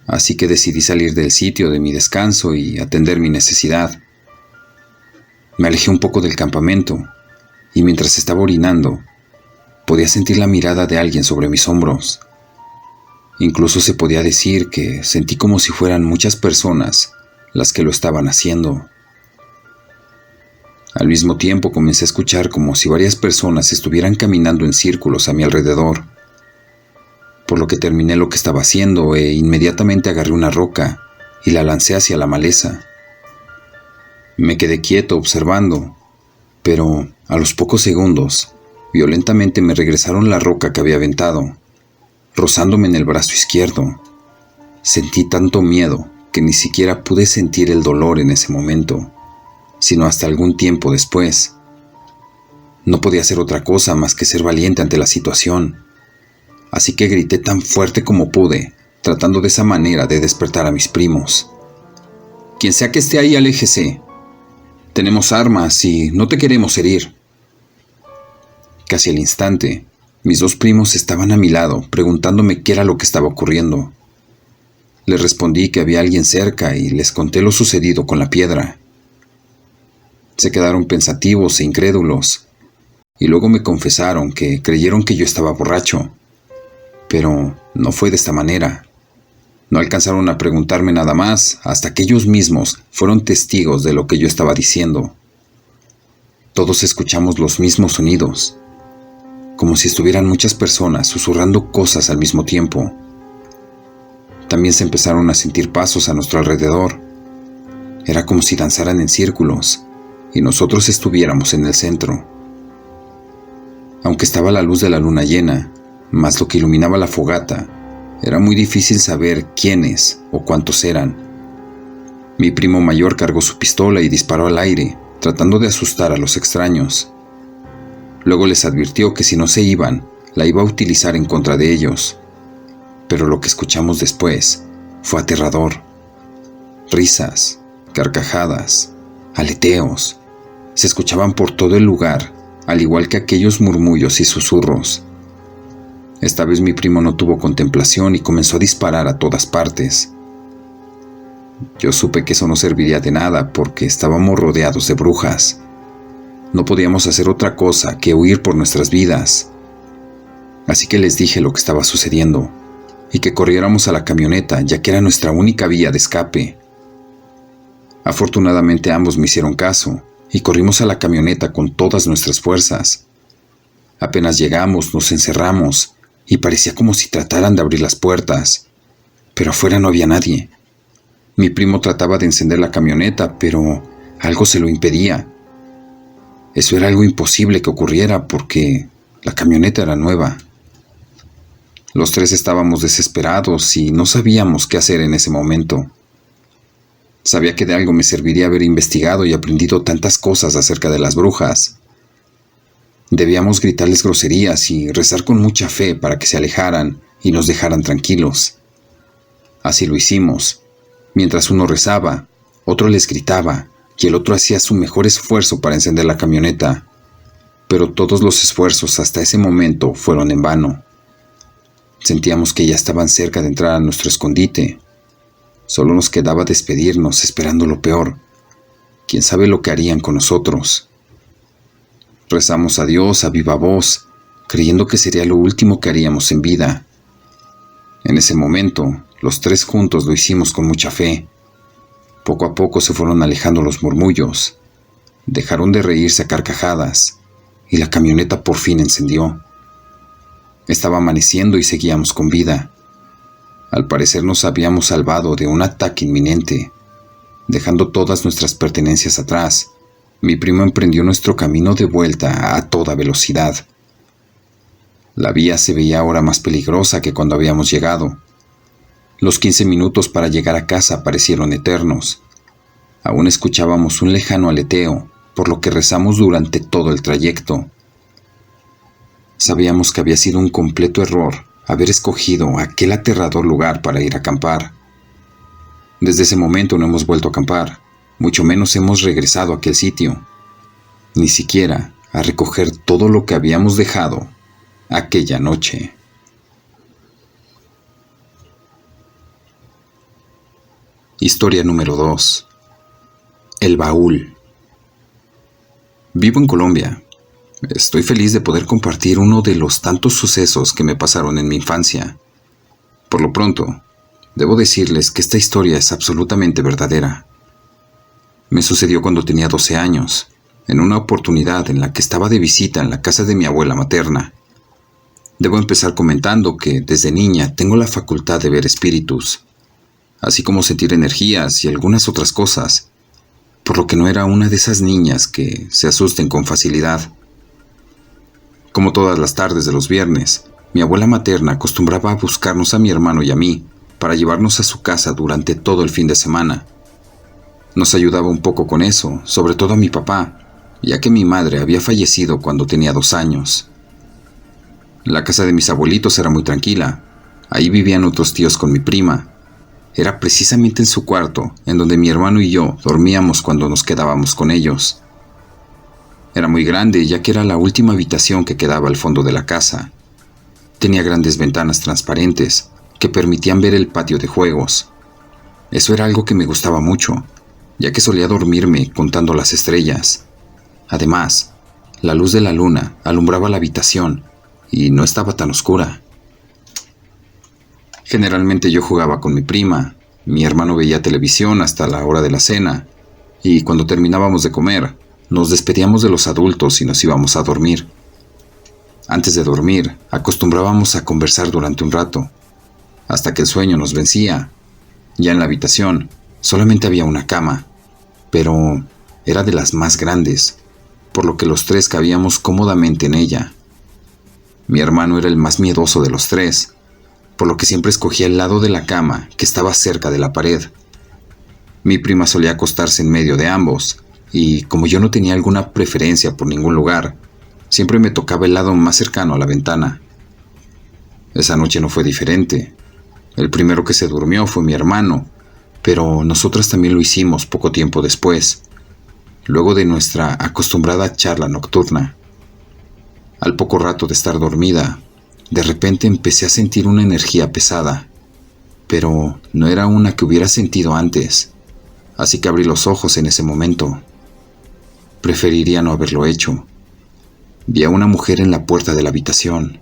Así que decidí salir del sitio de mi descanso y atender mi necesidad. Me alejé un poco del campamento, y mientras estaba orinando, podía sentir la mirada de alguien sobre mis hombros. Incluso se podía decir que sentí como si fueran muchas personas las que lo estaban haciendo. Al mismo tiempo comencé a escuchar como si varias personas estuvieran caminando en círculos a mi alrededor, por lo que terminé lo que estaba haciendo e inmediatamente agarré una roca y la lancé hacia la maleza. Me quedé quieto observando, pero a los pocos segundos, violentamente me regresaron la roca que había aventado, rozándome en el brazo izquierdo. Sentí tanto miedo que ni siquiera pude sentir el dolor en ese momento, sino hasta algún tiempo después. No podía hacer otra cosa más que ser valiente ante la situación, así que grité tan fuerte como pude, tratando de esa manera de despertar a mis primos. Quien sea que esté ahí, aléjese. Tenemos armas y no te queremos herir. Casi al instante, mis dos primos estaban a mi lado, preguntándome qué era lo que estaba ocurriendo. Les respondí que había alguien cerca y les conté lo sucedido con la piedra. Se quedaron pensativos e incrédulos, y luego me confesaron que creyeron que yo estaba borracho, pero no fue de esta manera. No alcanzaron a preguntarme nada más hasta que ellos mismos fueron testigos de lo que yo estaba diciendo. Todos escuchamos los mismos sonidos, como si estuvieran muchas personas susurrando cosas al mismo tiempo. También se empezaron a sentir pasos a nuestro alrededor. Era como si danzaran en círculos y nosotros estuviéramos en el centro. Aunque estaba la luz de la luna llena, más lo que iluminaba la fogata, era muy difícil saber quiénes o cuántos eran. Mi primo mayor cargó su pistola y disparó al aire, tratando de asustar a los extraños. Luego les advirtió que si no se iban, la iba a utilizar en contra de ellos. Pero lo que escuchamos después fue aterrador. Risas, carcajadas, aleteos, se escuchaban por todo el lugar, al igual que aquellos murmullos y susurros. Esta vez mi primo no tuvo contemplación y comenzó a disparar a todas partes. Yo supe que eso no serviría de nada porque estábamos rodeados de brujas. No podíamos hacer otra cosa que huir por nuestras vidas. Así que les dije lo que estaba sucediendo y que corriéramos a la camioneta, ya que era nuestra única vía de escape. Afortunadamente ambos me hicieron caso y corrimos a la camioneta con todas nuestras fuerzas. Apenas llegamos, nos encerramos y parecía como si trataran de abrir las puertas, pero afuera no había nadie. Mi primo trataba de encender la camioneta, pero algo se lo impedía. Eso era algo imposible que ocurriera porque la camioneta era nueva. Los tres estábamos desesperados y no sabíamos qué hacer en ese momento. Sabía que de algo me serviría haber investigado y aprendido tantas cosas acerca de las brujas. Debíamos gritarles groserías y rezar con mucha fe para que se alejaran y nos dejaran tranquilos. Así lo hicimos. Mientras uno rezaba, otro les gritaba y el otro hacía su mejor esfuerzo para encender la camioneta. Pero todos los esfuerzos hasta ese momento fueron en vano. Sentíamos que ya estaban cerca de entrar a nuestro escondite. Solo nos quedaba despedirnos esperando lo peor. ¿Quién sabe lo que harían con nosotros? Rezamos a Dios a viva voz, creyendo que sería lo último que haríamos en vida. En ese momento, los tres juntos lo hicimos con mucha fe. Poco a poco se fueron alejando los murmullos. Dejaron de reírse a carcajadas y la camioneta por fin encendió. Estaba amaneciendo y seguíamos con vida. Al parecer nos habíamos salvado de un ataque inminente. Dejando todas nuestras pertenencias atrás, mi primo emprendió nuestro camino de vuelta a toda velocidad. La vía se veía ahora más peligrosa que cuando habíamos llegado. Los 15 minutos para llegar a casa parecieron eternos. Aún escuchábamos un lejano aleteo, por lo que rezamos durante todo el trayecto. Sabíamos que había sido un completo error haber escogido aquel aterrador lugar para ir a acampar. Desde ese momento no hemos vuelto a acampar, mucho menos hemos regresado a aquel sitio, ni siquiera a recoger todo lo que habíamos dejado aquella noche. Historia número 2. El baúl. Vivo en Colombia. Estoy feliz de poder compartir uno de los tantos sucesos que me pasaron en mi infancia. Por lo pronto, debo decirles que esta historia es absolutamente verdadera. Me sucedió cuando tenía 12 años, en una oportunidad en la que estaba de visita en la casa de mi abuela materna. Debo empezar comentando que desde niña tengo la facultad de ver espíritus, así como sentir energías y algunas otras cosas, por lo que no era una de esas niñas que se asusten con facilidad. Como todas las tardes de los viernes, mi abuela materna acostumbraba a buscarnos a mi hermano y a mí para llevarnos a su casa durante todo el fin de semana. Nos ayudaba un poco con eso, sobre todo a mi papá, ya que mi madre había fallecido cuando tenía 2 años. La casa de mis abuelitos era muy tranquila. Ahí vivían otros tíos con mi prima. Era precisamente en su cuarto en donde mi hermano y yo dormíamos cuando nos quedábamos con ellos. Era muy grande, ya que era la última habitación que quedaba al fondo de la casa. Tenía grandes ventanas transparentes que permitían ver el patio de juegos. Eso era algo que me gustaba mucho, ya que solía dormirme contando las estrellas. Además, la luz de la luna alumbraba la habitación y no estaba tan oscura. Generalmente yo jugaba con mi prima, mi hermano veía televisión hasta la hora de la cena, y cuando terminábamos de comer, nos despedíamos de los adultos y nos íbamos a dormir. Antes de dormir, acostumbrábamos a conversar durante un rato, hasta que el sueño nos vencía. Ya en la habitación, solamente había una cama, pero era de las más grandes, por lo que los tres cabíamos cómodamente en ella. Mi hermano era el más miedoso de los tres, por lo que siempre escogía el lado de la cama que estaba cerca de la pared. Mi prima solía acostarse en medio de ambos, y como yo no tenía alguna preferencia por ningún lugar, siempre me tocaba el lado más cercano a la ventana. Esa noche no fue diferente. El primero que se durmió fue mi hermano, pero nosotras también lo hicimos poco tiempo después, luego de nuestra acostumbrada charla nocturna. Al poco rato de estar dormida, de repente empecé a sentir una energía pesada, pero no era una que hubiera sentido antes, así que abrí los ojos en ese momento. Preferiría no haberlo hecho. Vi a una mujer en la puerta de la habitación.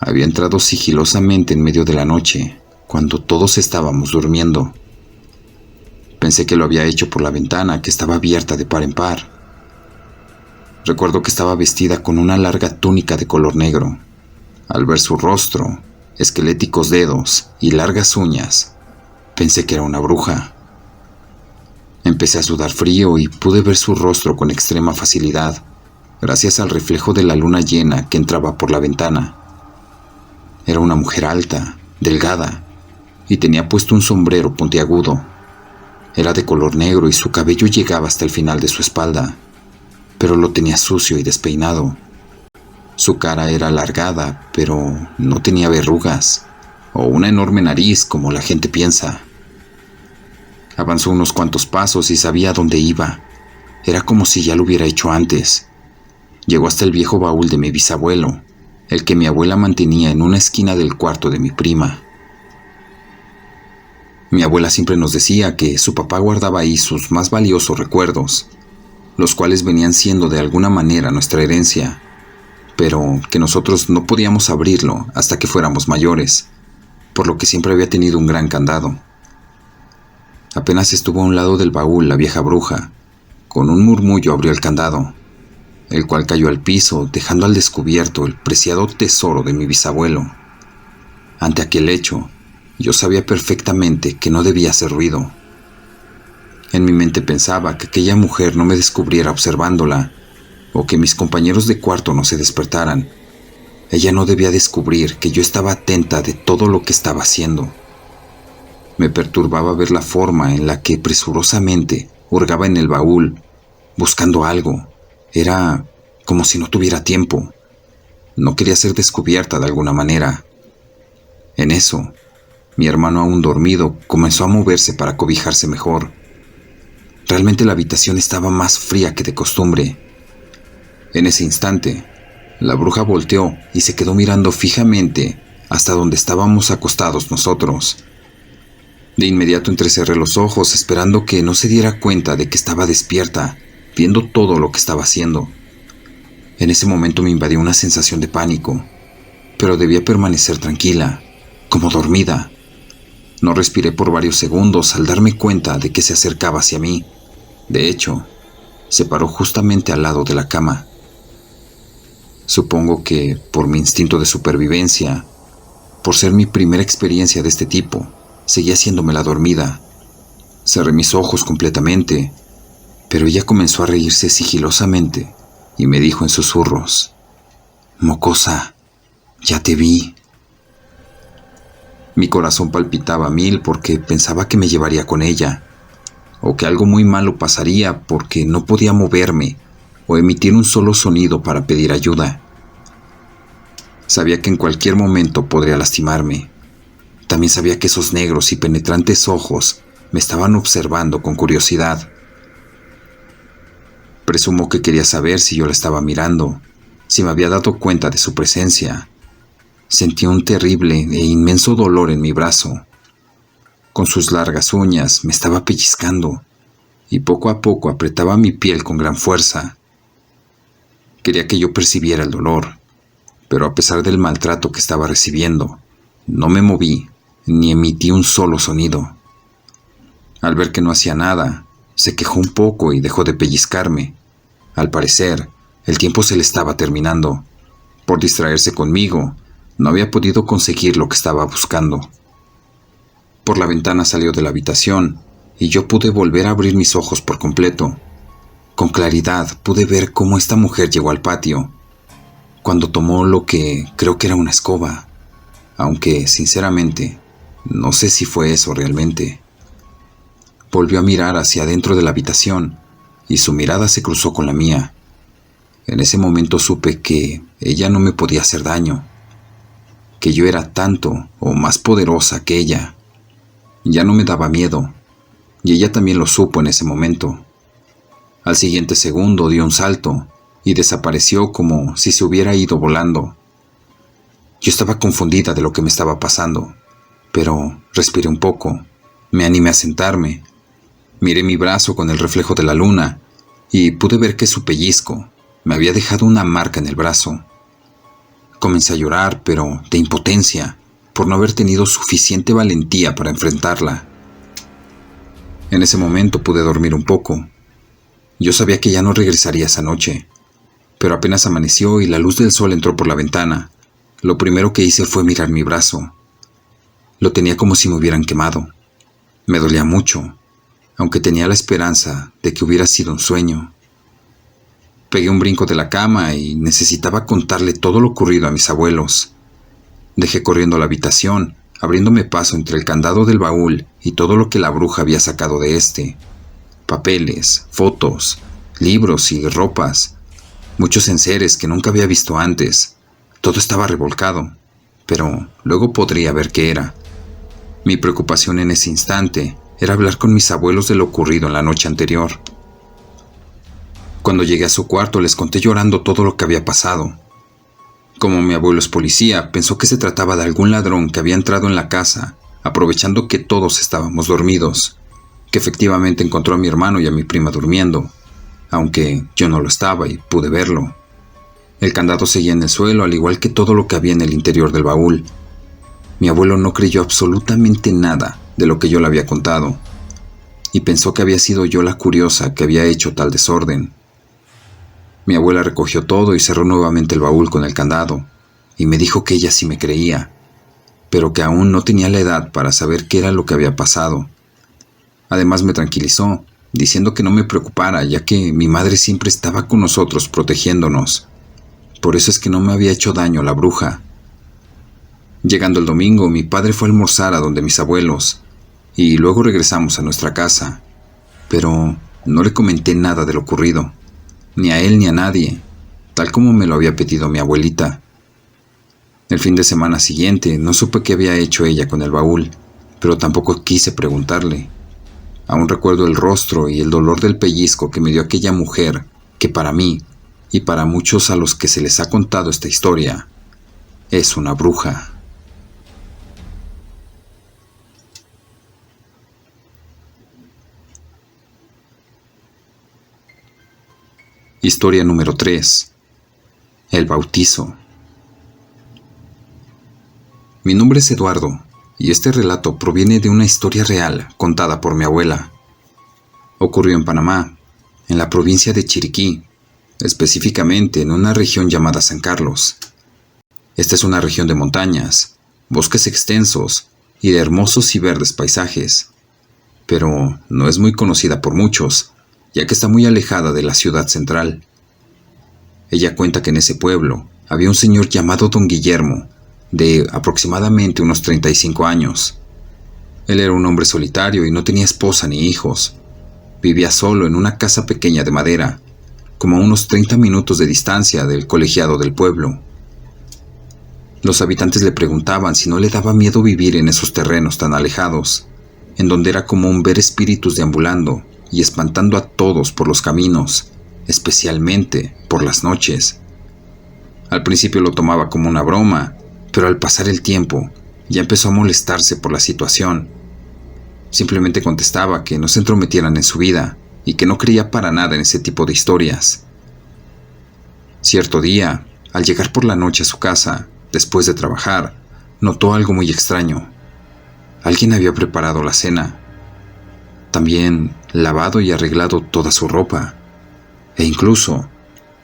Había entrado sigilosamente en medio de la noche, cuando todos estábamos durmiendo. Pensé que lo había hecho por la ventana, que estaba abierta de par en par. Recuerdo que estaba vestida con una larga túnica de color negro. Al ver su rostro, esqueléticos dedos y largas uñas, pensé que era una bruja. Empecé a sudar frío y pude ver su rostro con extrema facilidad, gracias al reflejo de la luna llena que entraba por la ventana. Era una mujer alta, delgada, y tenía puesto un sombrero puntiagudo. Era de color negro y su cabello llegaba hasta el final de su espalda, pero lo tenía sucio y despeinado. Su cara era alargada, pero no tenía verrugas o una enorme nariz como la gente piensa. Avanzó unos cuantos pasos y sabía dónde iba. Era como si ya lo hubiera hecho antes. Llegó hasta el viejo baúl de mi bisabuelo, el que mi abuela mantenía en una esquina del cuarto de mi prima. Mi abuela siempre nos decía que su papá guardaba ahí sus más valiosos recuerdos, los cuales venían siendo de alguna manera nuestra herencia, pero que nosotros no podíamos abrirlo hasta que fuéramos mayores, por lo que siempre había tenido un gran candado. Apenas estuvo a un lado del baúl la vieja bruja, con un murmullo abrió el candado, el cual cayó al piso, dejando al descubierto el preciado tesoro de mi bisabuelo. Ante aquel hecho, yo sabía perfectamente que no debía hacer ruido. En mi mente pensaba que aquella mujer no me descubriera observándola, o que mis compañeros de cuarto no se despertaran. Ella no debía descubrir que yo estaba atenta de todo lo que estaba haciendo. Me perturbaba ver la forma en la que presurosamente hurgaba en el baúl, buscando algo. Era como si no tuviera tiempo. No quería ser descubierta de alguna manera. En eso, mi hermano aún dormido comenzó a moverse para cobijarse mejor. Realmente la habitación estaba más fría que de costumbre. En ese instante, la bruja volteó y se quedó mirando fijamente hasta donde estábamos acostados nosotros. De inmediato entrecerré los ojos esperando que no se diera cuenta de que estaba despierta, viendo todo lo que estaba haciendo. En ese momento me invadió una sensación de pánico, pero debía permanecer tranquila, como dormida. No respiré por varios segundos al darme cuenta de que se acercaba hacia mí. De hecho, se paró justamente al lado de la cama. Supongo que, por mi instinto de supervivencia, por ser mi primera experiencia de este tipo, seguía haciéndome la dormida. Cerré mis ojos completamente, pero ella comenzó a reírse sigilosamente y me dijo en susurros: «Mocosa, ya te vi». Mi corazón palpitaba a mil porque pensaba que me llevaría con ella, o que algo muy malo pasaría porque no podía moverme o emitir un solo sonido para pedir ayuda. Sabía que en cualquier momento podría lastimarme. También sabía que esos negros y penetrantes ojos me estaban observando con curiosidad. Presumo que quería saber si yo la estaba mirando, si me había dado cuenta de su presencia. Sentí un terrible e inmenso dolor en mi brazo. Con sus largas uñas me estaba pellizcando y poco a poco apretaba mi piel con gran fuerza. Quería que yo percibiera el dolor, pero a pesar del maltrato que estaba recibiendo, no me moví ni emití un solo sonido. Al ver que no hacía nada, se quejó un poco y dejó de pellizcarme. Al parecer, el tiempo se le estaba terminando. Por distraerse conmigo, no había podido conseguir lo que estaba buscando. Por la ventana salió de la habitación y yo pude volver a abrir mis ojos por completo. Con claridad pude ver cómo esta mujer llegó al patio, cuando tomó lo que creo que era una escoba, aunque, sinceramente, no sé si fue eso realmente. Volvió a mirar hacia adentro de la habitación y su mirada se cruzó con la mía. En ese momento supe que ella no me podía hacer daño, que yo era tanto o más poderosa que ella. Ya no me daba miedo, y ella también lo supo en ese momento. Al siguiente segundo dio un salto y desapareció como si se hubiera ido volando. Yo estaba confundida de lo que me estaba pasando, pero respiré un poco, me animé a sentarme, miré mi brazo con el reflejo de la luna y pude ver que su pellizco me había dejado una marca en el brazo. Comencé a llorar, pero de impotencia, por no haber tenido suficiente valentía para enfrentarla. En ese momento pude dormir un poco. Yo sabía que ya no regresaría esa noche, pero apenas amaneció y la luz del sol entró por la ventana. Lo primero que hice fue mirar mi brazo. Lo tenía como si me hubieran quemado. Me dolía mucho, aunque tenía la esperanza de que hubiera sido un sueño. Pegué un brinco de la cama y necesitaba contarle todo lo ocurrido a mis abuelos. Dejé corriendo la habitación, abriéndome paso entre el candado del baúl y todo lo que la bruja había sacado de este. Papeles, fotos, libros y ropas, muchos enseres que nunca había visto antes. Todo estaba revolcado, pero luego podría ver qué era. Mi preocupación en ese instante era hablar con mis abuelos de lo ocurrido en la noche anterior. Cuando llegué a su cuarto les conté llorando todo lo que había pasado. Como mi abuelo es policía, pensó que se trataba de algún ladrón que había entrado en la casa, aprovechando que todos estábamos dormidos, que efectivamente encontró a mi hermano y a mi prima durmiendo, aunque yo no lo estaba y pude verlo. El candado seguía en el suelo, al igual que todo lo que había en el interior del baúl. Mi abuelo no creyó absolutamente nada de lo que yo le había contado, y pensó que había sido yo la curiosa que había hecho tal desorden. Mi abuela recogió todo y cerró nuevamente el baúl con el candado, y me dijo que ella sí me creía, pero que aún no tenía la edad para saber qué era lo que había pasado. Además me tranquilizó, diciendo que no me preocupara, ya que mi madre siempre estaba con nosotros protegiéndonos. Por eso es que no me había hecho daño la bruja. Llegando el domingo, mi padre fue a almorzar a donde mis abuelos, y luego regresamos a nuestra casa, pero no le comenté nada de lo ocurrido, ni a él ni a nadie, tal como me lo había pedido mi abuelita. El fin de semana siguiente no supe qué había hecho ella con el baúl, pero tampoco quise preguntarle. Aún recuerdo el rostro y el dolor del pellizco que me dio aquella mujer, que para mí, y para muchos a los que se les ha contado esta historia, es una bruja. Historia número 3. El bautizo. Mi nombre es Eduardo, y este relato proviene de una historia real contada por mi abuela. Ocurrió en Panamá, en la provincia de Chiriquí, específicamente en una región llamada San Carlos. Esta es una región de montañas, bosques extensos y de hermosos y verdes paisajes, pero no es muy conocida por muchos, ya que está muy alejada de la ciudad central. Ella cuenta que en ese pueblo había un señor llamado Don Guillermo, de aproximadamente unos 35 años. Él era un hombre solitario y no tenía esposa ni hijos. Vivía solo en una casa pequeña de madera, como a unos 30 minutos de distancia del colegiado del pueblo. Los habitantes le preguntaban si no le daba miedo vivir en esos terrenos tan alejados, en donde era común ver espíritus deambulando y espantando a todos por los caminos, especialmente por las noches. Al principio lo tomaba como una broma, pero al pasar el tiempo ya empezó a molestarse por la situación. Simplemente contestaba que no se entrometieran en su vida y que no creía para nada en ese tipo de historias. Cierto día, al llegar por la noche a su casa, después de trabajar, notó algo muy extraño. alguien había preparado la cena. También lavado y arreglado toda su ropa. E incluso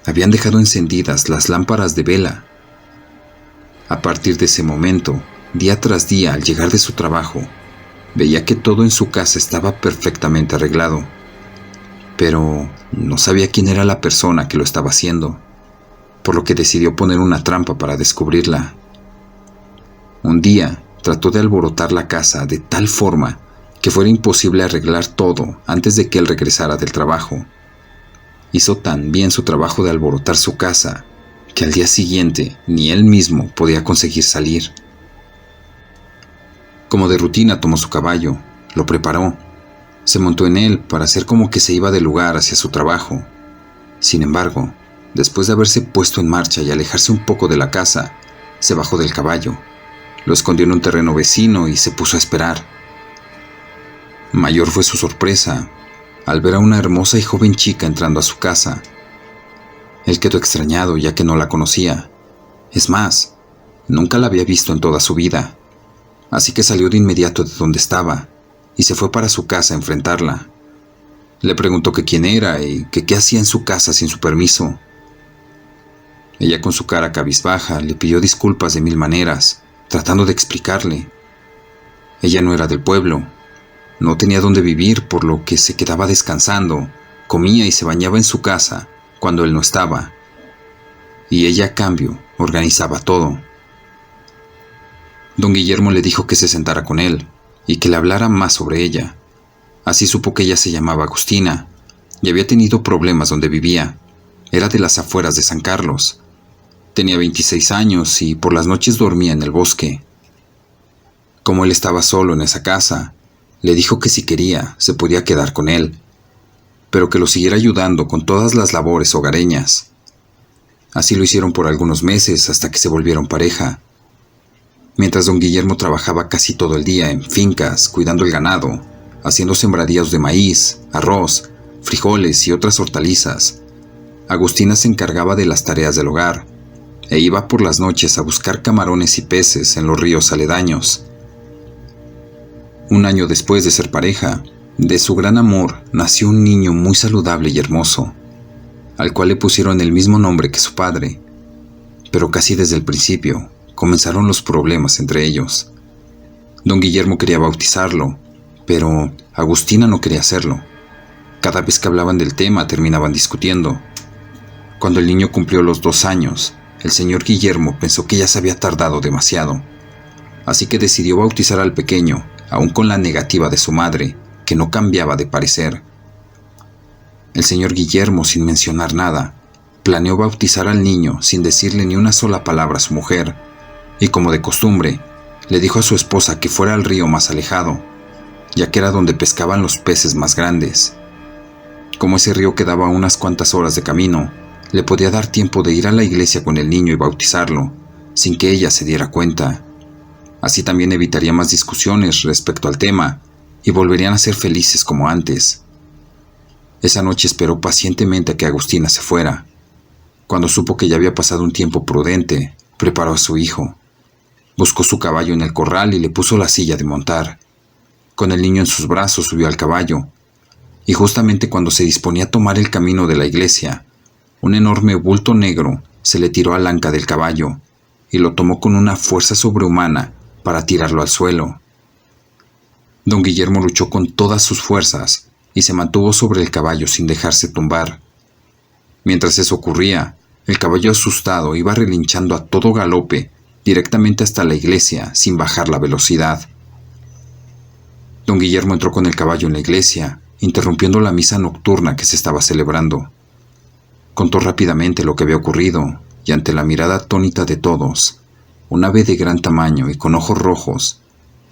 habían dejado encendidas las lámparas de vela. A partir de ese momento, día tras día, al llegar de su trabajo, veía que todo en su casa estaba perfectamente arreglado. Pero no sabía quién era la persona que lo estaba haciendo, por lo que decidió poner una trampa para descubrirla. Un día trató de alborotar la casa de tal forma que fuera imposible arreglar todo antes de que él regresara del trabajo. Hizo tan bien su trabajo de alborotar su casa que al día siguiente ni él mismo podía conseguir salir. Como de rutina, tomó su caballo, lo preparó, se montó en él para hacer como que se iba del lugar hacia su trabajo. Sin embargo, después de haberse puesto en marcha y alejarse un poco de la casa, se bajó del caballo, lo escondió en un terreno vecino y se puso a esperar. Mayor fue su sorpresa al ver a una hermosa y joven chica entrando a su casa. Él quedó extrañado ya que no la conocía. Es más, nunca la había visto en toda su vida. Así que salió de inmediato de donde estaba y se fue para su casa a enfrentarla. Le preguntó que quién era y que qué hacía en su casa sin su permiso. Ella, con su cara cabizbaja, le pidió disculpas de mil maneras, tratando de explicarle. Ella no era del pueblo, no tenía dónde vivir, por lo que se quedaba descansando, comía y se bañaba en su casa cuando él no estaba. Y ella, a cambio, organizaba todo. Don Guillermo le dijo que se sentara con él y que le hablara más sobre ella. Así supo que ella se llamaba Agustina y había tenido problemas donde vivía. Era de las afueras de San Carlos. Tenía 26 años y por las noches dormía en el bosque. Como él estaba solo en esa casa, le dijo que si quería se podía quedar con él, pero que lo siguiera ayudando con todas las labores hogareñas. Así lo hicieron por algunos meses hasta que se volvieron pareja. Mientras don Guillermo trabajaba casi todo el día en fincas, cuidando el ganado, haciendo sembradíos de maíz, arroz, frijoles y otras hortalizas, Agustina se encargaba de las tareas del hogar e iba por las noches a buscar camarones y peces en los ríos aledaños. Un año después de ser pareja, de su gran amor nació un niño muy saludable y hermoso, al cual le pusieron el mismo nombre que su padre, pero casi desde el principio comenzaron los problemas entre ellos. Don Guillermo quería bautizarlo, pero Agustina no quería hacerlo. Cada vez que hablaban del tema terminaban discutiendo. Cuando el niño cumplió los 2 años, el señor Guillermo pensó que ya se había tardado demasiado, así que decidió bautizar al pequeño, aún con la negativa de su madre, que no cambiaba de parecer. El señor Guillermo, sin mencionar nada, planeó bautizar al niño sin decirle ni una sola palabra a su mujer, y como de costumbre, le dijo a su esposa que fuera al río más alejado, ya que era donde pescaban los peces más grandes. Como ese río quedaba a unas cuantas horas de camino, le podía dar tiempo de ir a la iglesia con el niño y bautizarlo, sin que ella se diera cuenta. Así también evitaría más discusiones respecto al tema, y volverían a ser felices como antes. Esa noche esperó pacientemente a que Agustina se fuera. Cuando supo que ya había pasado un tiempo prudente, preparó a su hijo. Buscó su caballo en el corral y le puso la silla de montar. Con el niño en sus brazos subió al caballo, y justamente cuando se disponía a tomar el camino de la iglesia, un enorme bulto negro se le tiró al anca del caballo y lo tomó con una fuerza sobrehumana para tirarlo al suelo. Don Guillermo luchó con todas sus fuerzas y se mantuvo sobre el caballo sin dejarse tumbar. Mientras eso ocurría, el caballo asustado iba relinchando a todo galope directamente hasta la iglesia sin bajar la velocidad. Don Guillermo entró con el caballo en la iglesia, interrumpiendo la misa nocturna que se estaba celebrando. Contó rápidamente lo que había ocurrido y ante la mirada atónita de todos, un ave de gran tamaño y con ojos rojos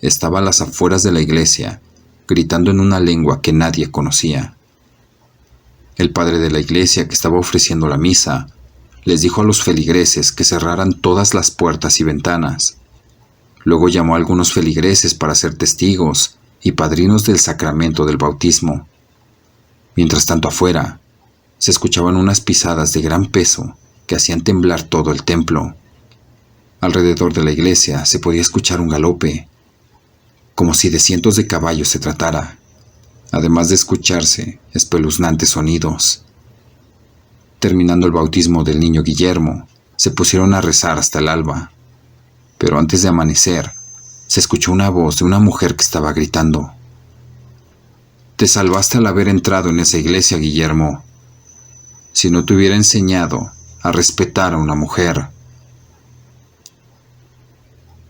estaba a las afueras de la iglesia, gritando en una lengua que nadie conocía. El padre de la iglesia, que estaba ofreciendo la misa, les dijo a los feligreses que cerraran todas las puertas y ventanas. Luego llamó a algunos feligreses para ser testigos y padrinos del sacramento del bautismo. Mientras tanto, afuera se escuchaban unas pisadas de gran peso que hacían temblar todo el templo. Alrededor de la iglesia se podía escuchar un galope. como si de cientos de caballos se tratara, además de escucharse espeluznantes sonidos. Terminando el bautismo del niño Guillermo, se pusieron a rezar hasta el alba, pero antes de amanecer, se escuchó una voz de una mujer que estaba gritando: «Te salvaste al haber entrado en esa iglesia, Guillermo. Si no te hubiera enseñado a respetar a una mujer».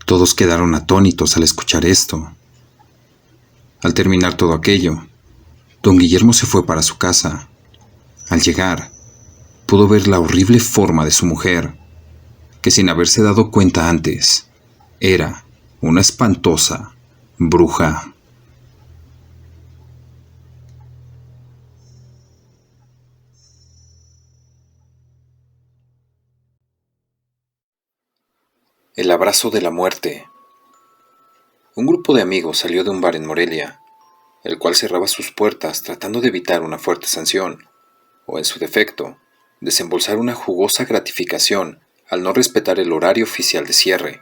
Todos quedaron atónitos al escuchar esto. Al terminar todo aquello, don Guillermo se fue para su casa. Al llegar, pudo ver la horrible forma de su mujer, que sin haberse dado cuenta antes, era una espantosa bruja. El abrazo de la muerte. Un grupo de amigos salió de un bar en Morelia, el cual cerraba sus puertas tratando de evitar una fuerte sanción, o en su defecto, desembolsar una jugosa gratificación al no respetar el horario oficial de cierre.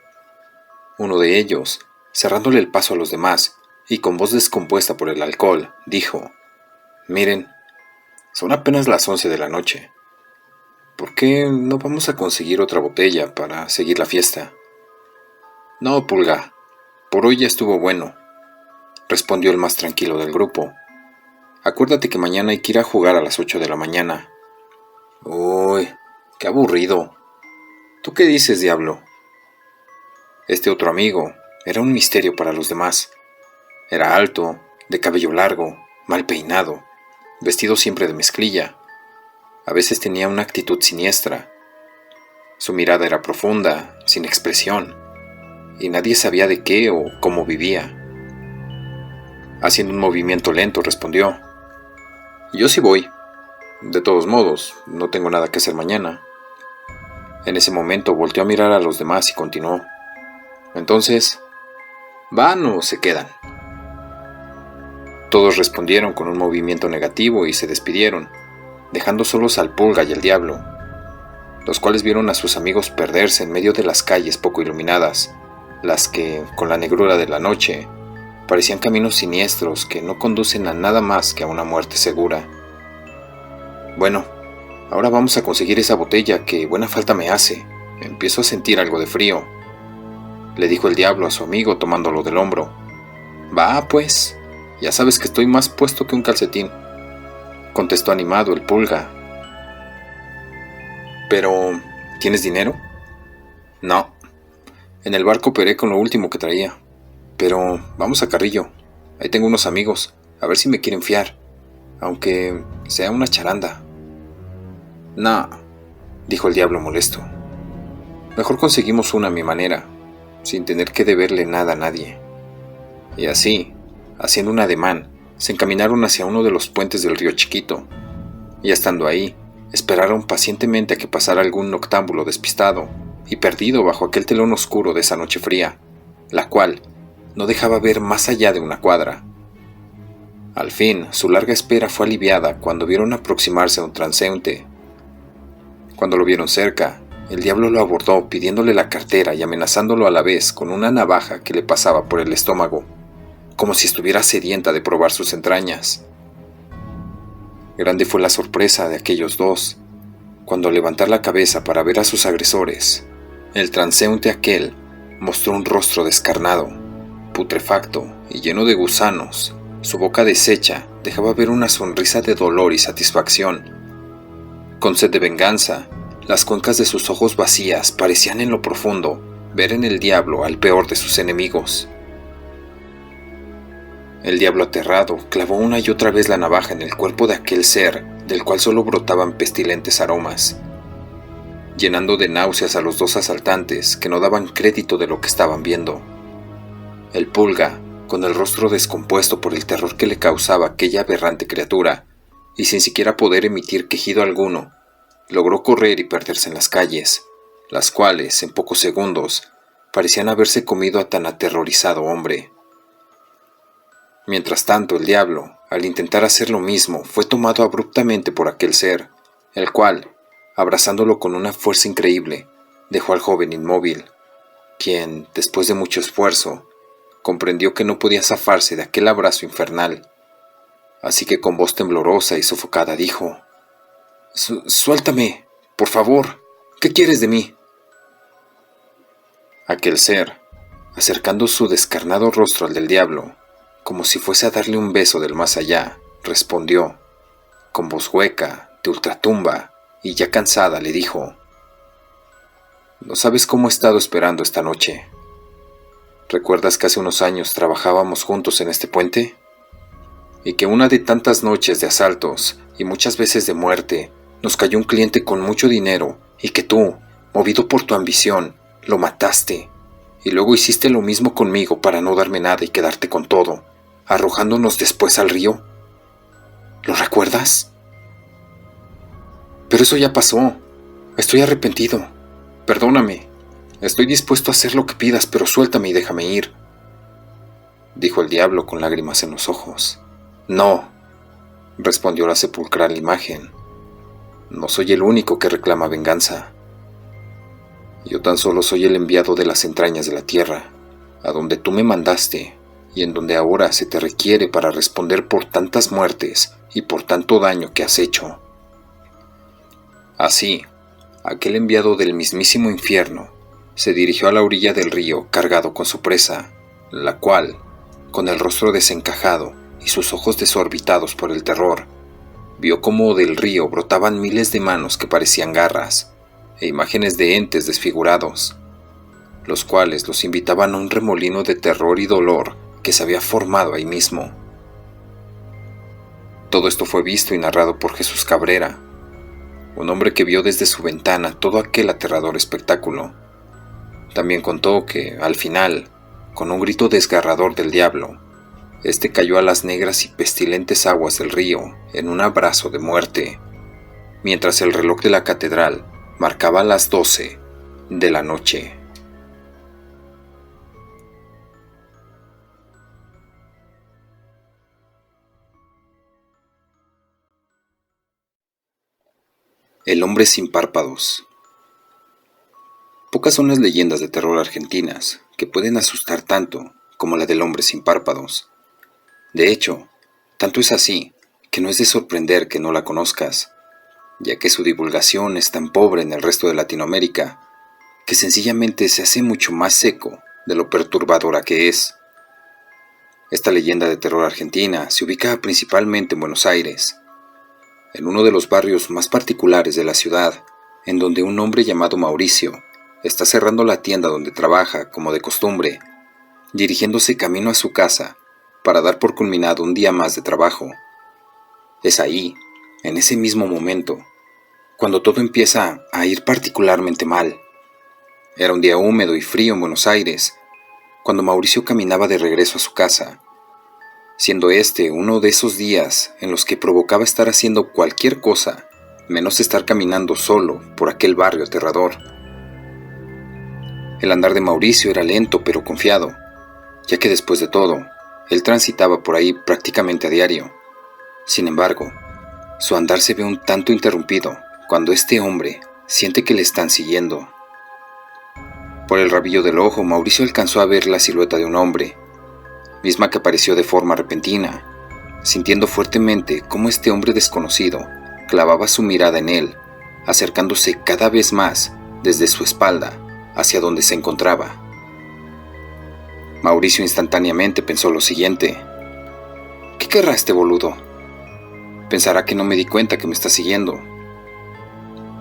Uno de ellos, cerrándole el paso a los demás y con voz descompuesta por el alcohol, dijo: «Miren, son apenas las 11 de la noche. ¿Por qué no vamos a conseguir otra botella para seguir la fiesta?» «No, Pulga, por hoy ya estuvo bueno», respondió el más tranquilo del grupo. «Acuérdate que mañana hay que ir a jugar a las 8 de la mañana». «Uy, qué aburrido. ¿Tú qué dices, diablo?» Este otro amigo era un misterio para los demás. Era alto, de cabello largo, mal peinado, vestido siempre de mezclilla. A veces tenía una actitud siniestra. Su mirada era profunda, sin expresión, y nadie sabía de qué o cómo vivía. Haciendo un movimiento lento, respondió: «Yo sí voy. De todos modos, no tengo nada que hacer mañana». En ese momento volteó a mirar a los demás y continuó: «Entonces, ¿van o se quedan?» Todos respondieron con un movimiento negativo y se despidieron, dejando solos al Pulga y al Diablo, los cuales vieron a sus amigos perderse en medio de las calles poco iluminadas, las que, con la negrura de la noche, parecían caminos siniestros que no conducen a nada más que a una muerte segura. «Bueno, ahora vamos a conseguir esa botella que buena falta me hace. Empiezo a sentir algo de frío», le dijo el Diablo a su amigo tomándolo del hombro. «Va, pues, ya sabes que estoy más puesto que un calcetín», contestó animado el Pulga. «Pero, ¿tienes dinero?» «No, en el bar cooperé con lo último que traía. Pero vamos a Carrillo, ahí tengo unos amigos, a ver si me quieren fiar, aunque sea una charanda». «No», dijo el Diablo molesto. «Mejor conseguimos una a mi manera, sin tener que deberle nada a nadie». Y así, haciendo un ademán, se encaminaron hacia uno de los puentes del río Chiquito, y estando ahí, esperaron pacientemente a que pasara algún noctámbulo despistado y perdido bajo aquel telón oscuro de esa noche fría, la cual no dejaba ver más allá de una cuadra. Al fin, su larga espera fue aliviada cuando vieron aproximarse a un transeúnte. Cuando lo vieron cerca, el Diablo lo abordó pidiéndole la cartera y amenazándolo a la vez con una navaja que le pasaba por el estómago, como si estuviera sedienta de probar sus entrañas. Grande fue la sorpresa de aquellos dos, cuando al levantar la cabeza para ver a sus agresores, el transeúnte aquel mostró un rostro descarnado, putrefacto y lleno de gusanos. Su boca deshecha dejaba ver una sonrisa de dolor y satisfacción. Con sed de venganza, las cuencas de sus ojos vacías parecían en lo profundo ver en el Diablo al peor de sus enemigos. El Diablo aterrado clavó una y otra vez la navaja en el cuerpo de aquel ser del cual solo brotaban pestilentes aromas, llenando de náuseas a los dos asaltantes que no daban crédito de lo que estaban viendo. El Pulga, con el rostro descompuesto por el terror que le causaba aquella aberrante criatura, y sin siquiera poder emitir quejido alguno, logró correr y perderse en las calles, las cuales, en pocos segundos, parecían haberse comido a tan aterrorizado hombre. Mientras tanto, el Diablo, al intentar hacer lo mismo, fue tomado abruptamente por aquel ser, el cual, abrazándolo con una fuerza increíble, dejó al joven inmóvil, quien, después de mucho esfuerzo, comprendió que no podía zafarse de aquel abrazo infernal, así que con voz temblorosa y sofocada dijo: Suéltame, por favor, ¿qué quieres de mí? Aquel ser, acercando su descarnado rostro al del diablo, como si fuese a darle un beso del más allá, respondió, con voz hueca, de ultratumba, y ya cansada le dijo: ¿No sabes cómo he estado esperando esta noche? ¿Recuerdas que hace unos años trabajábamos juntos en este puente? Y que una de tantas noches de asaltos y muchas veces de muerte, nos cayó un cliente con mucho dinero y que tú, movido por tu ambición, lo mataste. Y luego hiciste lo mismo conmigo para no darme nada y quedarte con todo, arrojándonos después al río. ¿Lo recuerdas? Pero eso ya pasó. Estoy arrepentido. Perdóname. Estoy dispuesto a hacer lo que pidas, pero suéltame y déjame ir, dijo el diablo con lágrimas en los ojos. No, respondió la sepulcral imagen. No soy el único que reclama venganza. Yo tan solo soy el enviado de las entrañas de la tierra, a donde tú me mandaste, y en donde ahora se te requiere para responder por tantas muertes y por tanto daño que has hecho. Así, aquel enviado del mismísimo infierno se dirigió a la orilla del río cargado con su presa, la cual, con el rostro desencajado y sus ojos desorbitados por el terror, vio cómo del río brotaban miles de manos que parecían garras, e imágenes de entes desfigurados, los cuales los invitaban a un remolino de terror y dolor que se había formado ahí mismo. Todo esto fue visto y narrado por Jesús Cabrera, un hombre que vio desde su ventana todo aquel aterrador espectáculo. También contó que, al final, con un grito desgarrador del diablo, este cayó a las negras y pestilentes aguas del río en un abrazo de muerte, mientras el reloj de la catedral marcaba las 12 de la noche. El hombre sin párpados. Pocas son las leyendas de terror argentinas que pueden asustar tanto como la del hombre sin párpados. De hecho, tanto es así que no es de sorprender que no la conozcas, ya que su divulgación es tan pobre en el resto de Latinoamérica que sencillamente se hace mucho más seco de lo perturbadora que es. Esta leyenda de terror argentina se ubica principalmente en Buenos Aires, en uno de los barrios más particulares de la ciudad, en donde un hombre llamado Mauricio está cerrando la tienda donde trabaja, como de costumbre, dirigiéndose camino a su casa para dar por culminado un día más de trabajo. Es ahí, en ese mismo momento, cuando todo empieza a ir particularmente mal. Era un día húmedo y frío en Buenos Aires, cuando Mauricio caminaba de regreso a su casa, siendo este uno de esos días en los que provocaba estar haciendo cualquier cosa, menos estar caminando solo por aquel barrio aterrador. El andar de Mauricio era lento pero confiado, ya que después de todo, él transitaba por ahí prácticamente a diario. Sin embargo, su andar se ve un tanto interrumpido cuando este hombre siente que le están siguiendo. Por el rabillo del ojo, Mauricio alcanzó a ver la silueta de un hombre, misma que apareció de forma repentina, sintiendo fuertemente cómo este hombre desconocido clavaba su mirada en él, acercándose cada vez más desde su espalda hacia donde se encontraba. Mauricio instantáneamente pensó lo siguiente: ¿qué querrá este boludo? Pensará que no me di cuenta que me está siguiendo.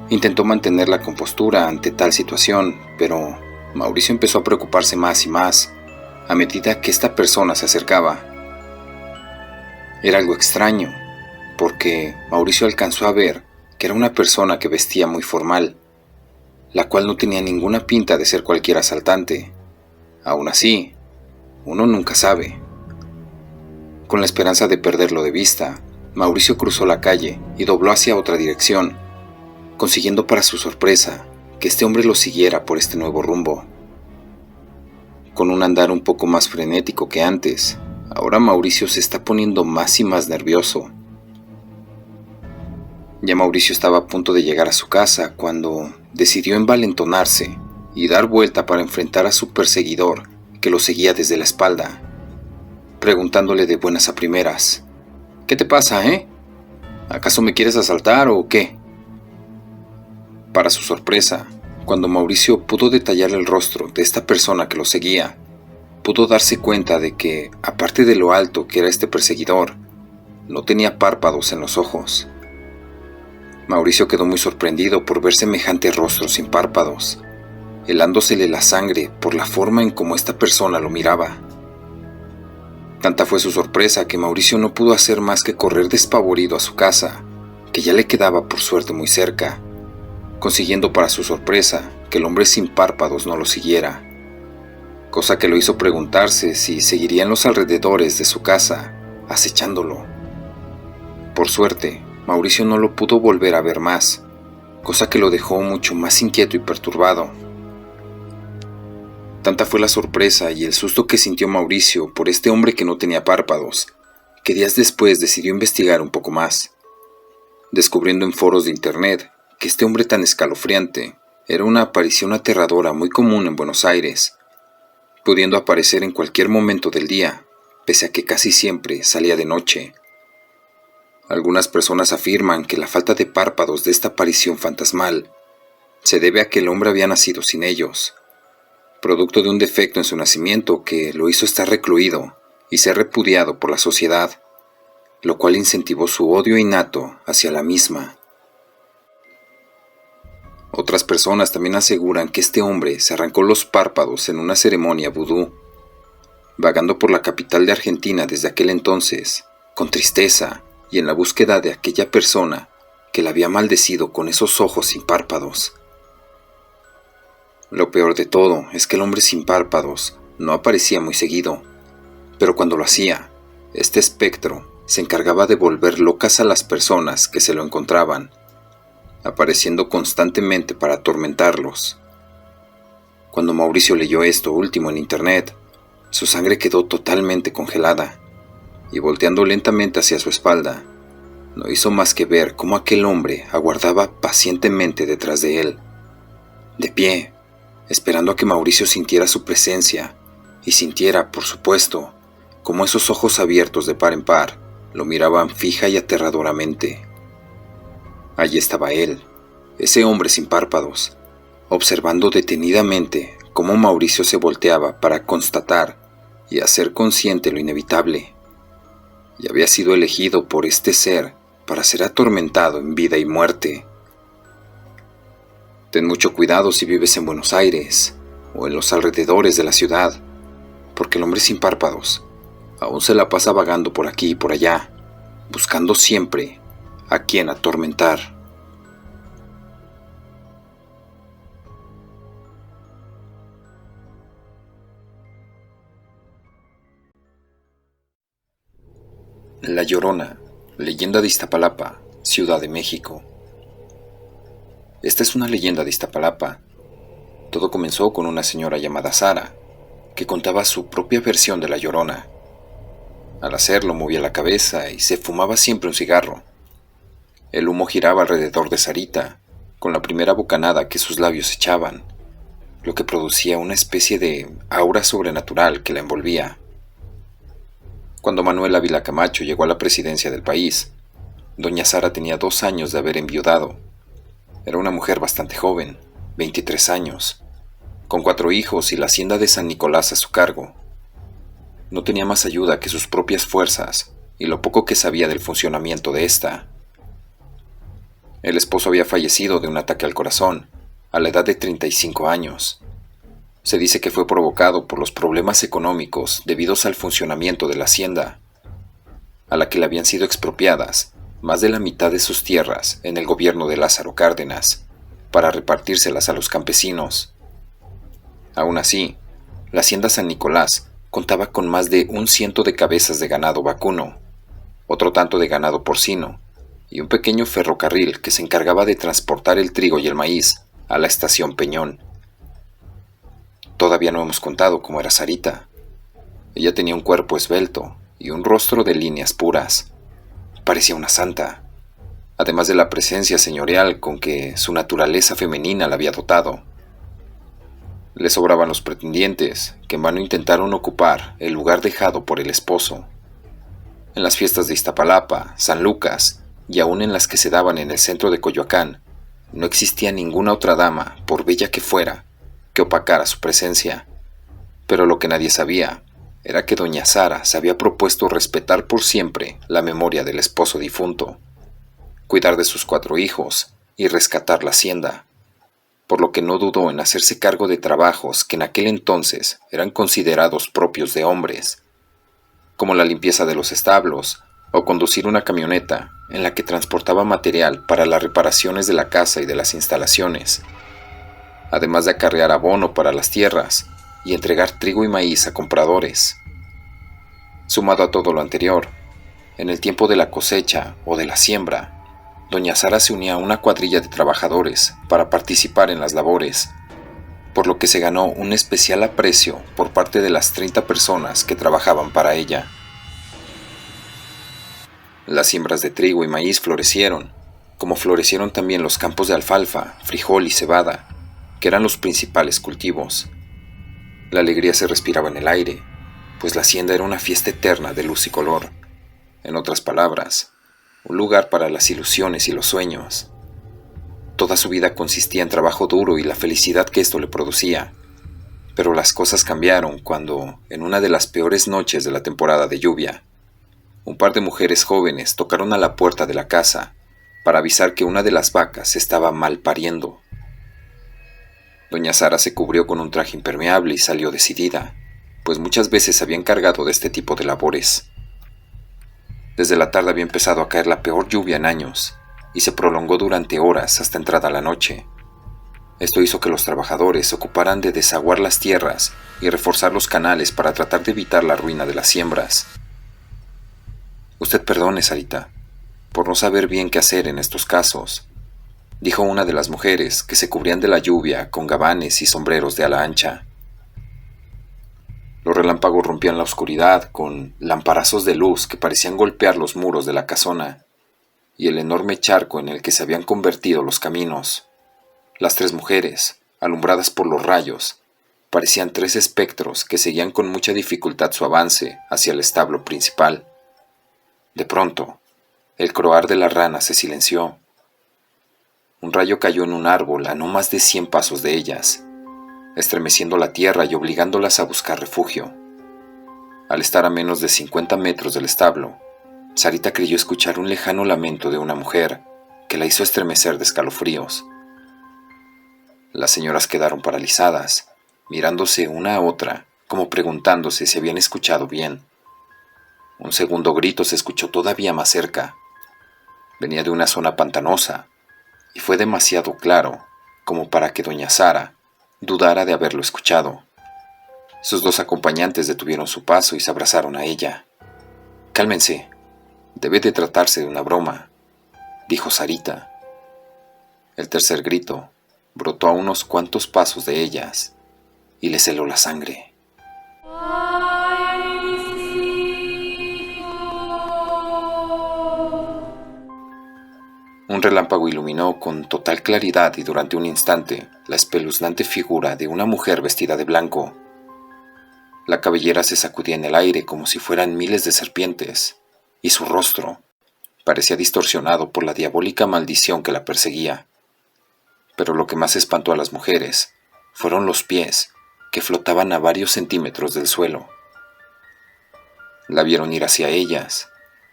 Intentó mantener la compostura ante tal situación, pero Mauricio empezó a preocuparse más y más a medida que esta persona se acercaba. Era algo extraño, porque Mauricio alcanzó a ver que era una persona que vestía muy formal, la cual no tenía ninguna pinta de ser cualquier asaltante. Aún así, uno nunca sabe. Con la esperanza de perderlo de vista, Mauricio cruzó la calle y dobló hacia otra dirección, consiguiendo para su sorpresa que este hombre lo siguiera por este nuevo rumbo. Con un andar un poco más frenético que antes, ahora Mauricio se está poniendo más y más nervioso. Ya Mauricio estaba a punto de llegar a su casa cuando decidió envalentonarse y dar vuelta para enfrentar a su perseguidor, que lo seguía desde la espalda, preguntándole de buenas a primeras: «¿Qué te pasa, eh? ¿Acaso me quieres asaltar o qué?». Para su sorpresa, cuando Mauricio pudo detallar el rostro de esta persona que lo seguía, pudo darse cuenta de que, aparte de lo alto que era este perseguidor, no tenía párpados en los ojos. Mauricio quedó muy sorprendido por ver semejante rostro sin párpados, helándosele la sangre por la forma en cómo esta persona lo miraba. Tanta fue su sorpresa que Mauricio no pudo hacer más que correr despavorido a su casa, que ya le quedaba por suerte muy cerca, consiguiendo para su sorpresa que el hombre sin párpados no lo siguiera, cosa que lo hizo preguntarse si seguiría en los alrededores de su casa, acechándolo. Por suerte, Mauricio no lo pudo volver a ver más, cosa que lo dejó mucho más inquieto y perturbado. Tanta fue la sorpresa y el susto que sintió Mauricio por este hombre que no tenía párpados, que días después decidió investigar un poco más, descubriendo en foros de internet que este hombre tan escalofriante era una aparición aterradora muy común en Buenos Aires, pudiendo aparecer en cualquier momento del día, pese a que casi siempre salía de noche. Algunas personas afirman que la falta de párpados de esta aparición fantasmal se debe a que el hombre había nacido sin ellos, producto de un defecto en su nacimiento que lo hizo estar recluido y ser repudiado por la sociedad, lo cual incentivó su odio innato hacia la misma. Otras personas también aseguran que este hombre se arrancó los párpados en una ceremonia vudú, vagando por la capital de Argentina desde aquel entonces, con tristeza y en la búsqueda de aquella persona que la había maldecido con esos ojos sin párpados. Lo peor de todo es que el hombre sin párpados no aparecía muy seguido, pero cuando lo hacía, este espectro se encargaba de volver locas a las personas que se lo encontraban, apareciendo constantemente para atormentarlos. Cuando Mauricio leyó esto último en internet, su sangre quedó totalmente congelada, y volteando lentamente hacia su espalda, no hizo más que ver cómo aquel hombre aguardaba pacientemente detrás de él, de pie, esperando a que Mauricio sintiera su presencia y sintiera, por supuesto, cómo esos ojos abiertos de par en par lo miraban fija y aterradoramente. Allí estaba él, ese hombre sin párpados, observando detenidamente cómo Mauricio se volteaba para constatar y hacer consciente lo inevitable. Y había sido elegido por este ser para ser atormentado en vida y muerte. Ten mucho cuidado si vives en Buenos Aires o en los alrededores de la ciudad, porque el hombre sin párpados aún se la pasa vagando por aquí y por allá, buscando siempre a quien atormentar. La Llorona, leyenda de Iztapalapa, Ciudad de México. Esta es una leyenda de Iztapalapa. Todo comenzó con una señora llamada Sara, que contaba su propia versión de La Llorona. Al hacerlo movía la cabeza y se fumaba siempre un cigarro. El humo giraba alrededor de Sarita, con la primera bocanada que sus labios echaban, lo que producía una especie de aura sobrenatural que la envolvía. Cuando Manuel Ávila Camacho llegó a la presidencia del país, doña Sara tenía 2 años de haber enviudado. Era una mujer bastante joven, 23 años, con 4 hijos y la hacienda de San Nicolás a su cargo. No tenía más ayuda que sus propias fuerzas y lo poco que sabía del funcionamiento de esta. El esposo había fallecido de un ataque al corazón, a la edad de 35 años. Se dice que fue provocado por los problemas económicos debidos al funcionamiento de la hacienda, a la que le habían sido expropiadas más de la mitad de sus tierras en el gobierno de Lázaro Cárdenas, para repartírselas a los campesinos. Aún así, la hacienda San Nicolás contaba con más de 100 de cabezas de ganado vacuno, otro tanto de ganado porcino, y un pequeño ferrocarril que se encargaba de transportar el trigo y el maíz a la estación Peñón. Todavía no hemos contado cómo era Sarita. Ella tenía un cuerpo esbelto y un rostro de líneas puras. Parecía una santa, además de la presencia señorial con que su naturaleza femenina la había dotado. Le sobraban los pretendientes, que en vano intentaron ocupar el lugar dejado por el esposo. En las fiestas de Iztapalapa, San Lucas y aún en las que se daban en el centro de Coyoacán, no existía ninguna otra dama, por bella que fuera, que opacara su presencia. Pero lo que nadie sabía era que doña Sara se había propuesto respetar por siempre la memoria del esposo difunto, cuidar de sus 4 hijos y rescatar la hacienda, por lo que no dudó en hacerse cargo de trabajos que en aquel entonces eran considerados propios de hombres, como la limpieza de los establos o conducir una camioneta en la que transportaba material para las reparaciones de la casa y de las instalaciones, además de acarrear abono para las tierras y entregar trigo y maíz a compradores. Sumado a todo lo anterior, en el tiempo de la cosecha o de la siembra, doña Sara se unía a una cuadrilla de trabajadores para participar en las labores, por lo que se ganó un especial aprecio por parte de las 30 personas que trabajaban para ella. Las siembras de trigo y maíz florecieron, como florecieron también los campos de alfalfa, frijol y cebada, que eran los principales cultivos. La alegría se respiraba en el aire, pues la hacienda era una fiesta eterna de luz y color. En otras palabras, un lugar para las ilusiones y los sueños. Toda su vida consistía en trabajo duro y la felicidad que esto le producía. Pero las cosas cambiaron cuando, en una de las peores noches de la temporada de lluvia, un par de mujeres jóvenes tocaron a la puerta de la casa para avisar que una de las vacas estaba mal pariendo. Doña Sara se cubrió con un traje impermeable y salió decidida, pues muchas veces se había encargado de este tipo de labores. Desde la tarde había empezado a caer la peor lluvia en años, y se prolongó durante horas hasta entrada la noche. Esto hizo que los trabajadores se ocuparan de desaguar las tierras y reforzar los canales para tratar de evitar la ruina de las siembras. «Usted perdone, Sarita, por no saber bien qué hacer en estos casos», dijo una de las mujeres que se cubrían de la lluvia con gabanes y sombreros de ala ancha. Los relámpagos rompían la oscuridad con lamparazos de luz que parecían golpear los muros de la casona y el enorme charco en el que se habían convertido los caminos. Las 3 mujeres, alumbradas por los rayos, parecían 3 espectros que seguían con mucha dificultad su avance hacia el establo principal. De pronto, el croar de la rana se silenció. Un rayo cayó en un árbol a no más de 100 pasos de ellas, estremeciendo la tierra y obligándolas a buscar refugio. Al estar a menos de 50 metros del establo, Sarita creyó escuchar un lejano lamento de una mujer que la hizo estremecer de escalofríos. Las señoras quedaron paralizadas, mirándose una a otra, como preguntándose si habían escuchado bien. Un segundo grito se escuchó todavía más cerca. Venía de una zona pantanosa, y fue demasiado claro como para que doña Sara dudara de haberlo escuchado. Sus 2 acompañantes detuvieron su paso y se abrazaron a ella. «Cálmense, debe de tratarse de una broma», dijo Sarita. El tercer grito brotó a unos cuantos pasos de ellas y les heló la sangre. Un relámpago iluminó con total claridad y durante un instante la espeluznante figura de una mujer vestida de blanco. La cabellera se sacudía en el aire como si fueran miles de serpientes, y su rostro parecía distorsionado por la diabólica maldición que la perseguía. Pero lo que más espantó a las mujeres fueron los pies, que flotaban a varios centímetros del suelo. La vieron ir hacia ellas,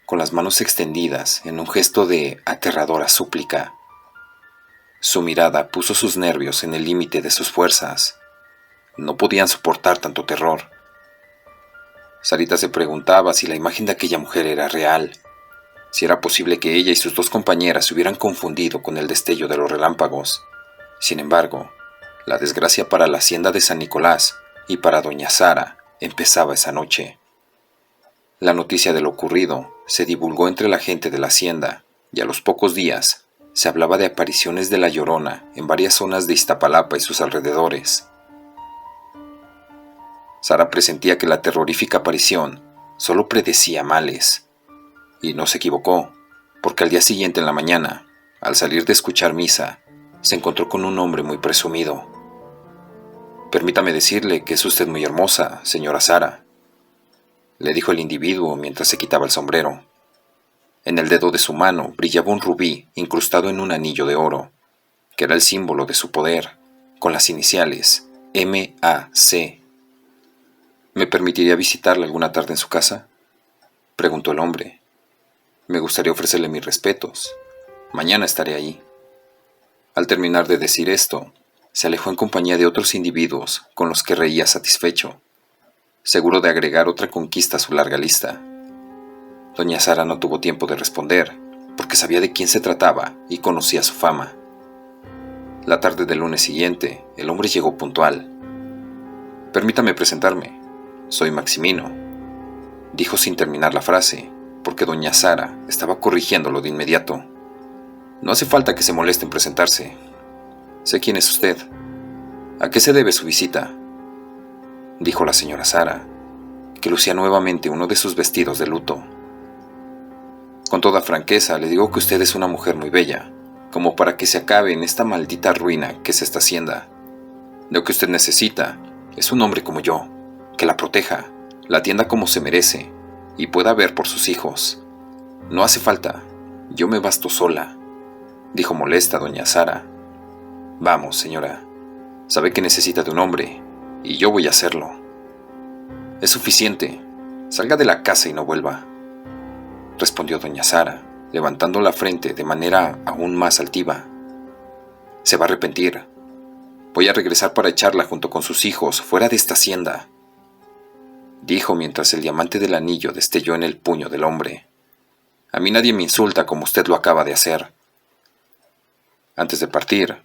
con las manos extendidas en un gesto de aterradora súplica. Su mirada puso sus nervios en el límite de sus fuerzas. No podían soportar tanto terror. Sarita se preguntaba si la imagen de aquella mujer era real, si era posible que ella y sus 2 compañeras se hubieran confundido con el destello de los relámpagos. Sin embargo, la desgracia para la hacienda de San Nicolás y para doña Sara empezaba esa noche. La noticia de lo ocurrido se divulgó entre la gente de la hacienda y a los pocos días se hablaba de apariciones de la Llorona en varias zonas de Iztapalapa y sus alrededores. Sara presentía que la terrorífica aparición solo predecía males. Y no se equivocó, porque al día siguiente en la mañana, al salir de escuchar misa, se encontró con un hombre muy presumido. Permítame decirle que es usted muy hermosa, señora Sara, le dijo el individuo mientras se quitaba el sombrero. En el dedo de su mano brillaba un rubí incrustado en un anillo de oro, que era el símbolo de su poder, con las iniciales MAC. ¿Me permitiría visitarla alguna tarde en su casa?, preguntó el hombre. Me gustaría ofrecerle mis respetos. Mañana estaré allí. Al terminar de decir esto, se alejó en compañía de otros individuos con los que reía satisfecho, seguro de agregar otra conquista a su larga lista. Doña Sara no tuvo tiempo de responder, porque sabía de quién se trataba y conocía su fama. La tarde del lunes siguiente, el hombre llegó puntual. Permítame presentarme. Soy Maximino, dijo sin terminar la frase, porque doña Sara estaba corrigiéndolo de inmediato. No hace falta que se moleste en presentarse. Sé quién es usted. ¿A qué se debe su visita?, dijo la señora Sara, que lucía nuevamente uno de sus vestidos de luto. Con toda franqueza le digo que usted es una mujer muy bella, como para que se acabe en esta maldita ruina que es esta hacienda. Lo que usted necesita es un hombre como yo, que la proteja, la atienda como se merece y pueda ver por sus hijos. No hace falta, yo me basto sola, dijo molesta doña Sara. Vamos, señora, sabe que necesita de un hombre y yo voy a hacerlo. Es suficiente, salga de la casa y no vuelva, respondió doña Sara, levantando la frente de manera aún más altiva. Se va a arrepentir. Voy a regresar para echarla junto con sus hijos fuera de esta hacienda, dijo mientras el diamante del anillo destelló en el puño del hombre. A mí nadie me insulta como usted lo acaba de hacer. Antes de partir,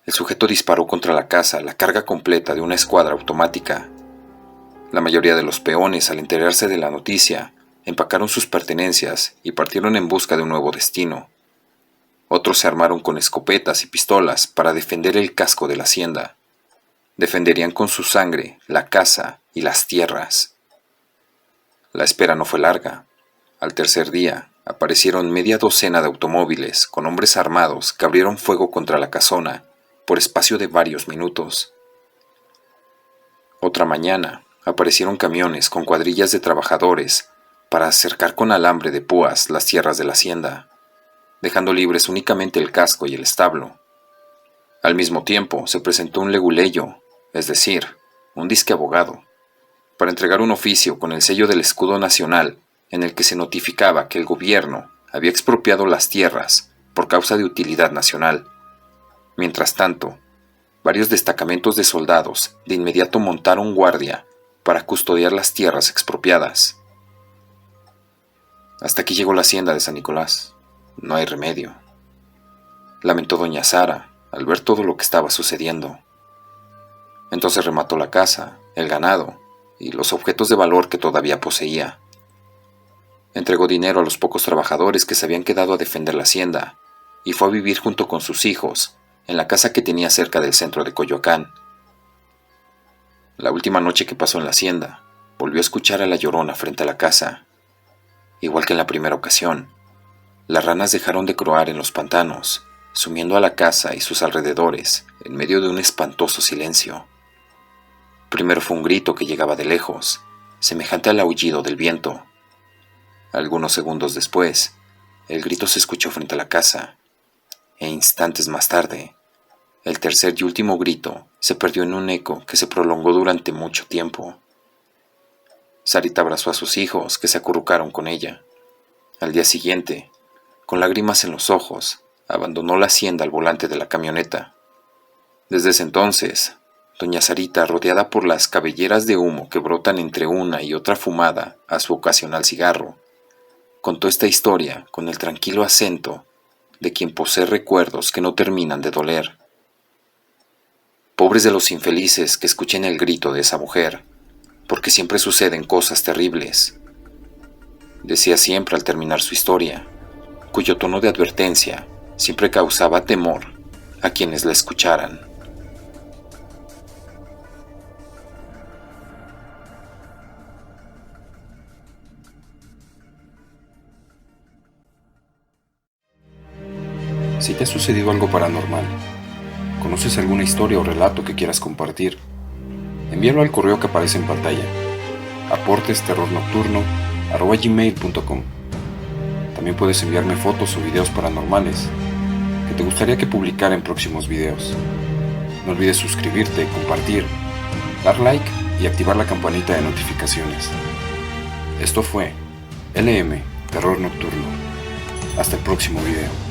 el sujeto disparó contra la casa la carga completa de una escuadra automática. La mayoría de los peones, al enterarse de la noticia, empacaron sus pertenencias y partieron en busca de un nuevo destino. Otros se armaron con escopetas y pistolas para defender el casco de la hacienda. Defenderían con su sangre la casa y las tierras. La espera no fue larga. Al tercer día, aparecieron media docena de automóviles con hombres armados que abrieron fuego contra la casona por espacio de varios minutos. Otra mañana, aparecieron camiones con cuadrillas de trabajadores para cercar con alambre de púas las tierras de la hacienda, dejando libres únicamente el casco y el establo. Al mismo tiempo, se presentó un leguleyo, es decir, un disque abogado, para entregar un oficio con el sello del escudo nacional en el que se notificaba que el gobierno había expropiado las tierras por causa de utilidad nacional. Mientras tanto, varios destacamentos de soldados de inmediato montaron guardia para custodiar las tierras expropiadas. Hasta aquí llegó la hacienda de San Nicolás. No hay remedio, lamentó doña Sara al ver todo lo que estaba sucediendo. Entonces remató la casa, el ganado y los objetos de valor que todavía poseía. Entregó dinero a los pocos trabajadores que se habían quedado a defender la hacienda y fue a vivir junto con sus hijos en la casa que tenía cerca del centro de Coyoacán. La última noche que pasó en la hacienda, volvió a escuchar a la llorona frente a la casa. Igual que en la primera ocasión, las ranas dejaron de croar en los pantanos, sumiendo a la casa y sus alrededores en medio de un espantoso silencio. Primero fue un grito que llegaba de lejos, semejante al aullido del viento. Algunos segundos después, el grito se escuchó frente a la casa, e instantes más tarde, el tercer y último grito se perdió en un eco que se prolongó durante mucho tiempo. Sarita abrazó a sus hijos, que se acurrucaron con ella. Al día siguiente, con lágrimas en los ojos, abandonó la hacienda al volante de la camioneta. Desde ese entonces, doña Sarita, rodeada por las cabelleras de humo que brotan entre una y otra fumada a su ocasional cigarro, contó esta historia con el tranquilo acento de quien posee recuerdos que no terminan de doler. Pobres de los infelices que escuchen el grito de esa mujer, porque siempre suceden cosas terribles, decía siempre al terminar su historia, cuyo tono de advertencia siempre causaba temor a quienes la escucharan. Si te ha sucedido algo paranormal, ¿conoces alguna historia o relato que quieras compartir? envíalo al correo que aparece en pantalla, aportesterrornocturno@gmail.com. También puedes enviarme fotos o videos paranormales que te gustaría que publicara en próximos videos. No olvides suscribirte, compartir, dar like y activar la campanita de notificaciones. Esto fue LM Terror Nocturno. Hasta el próximo video.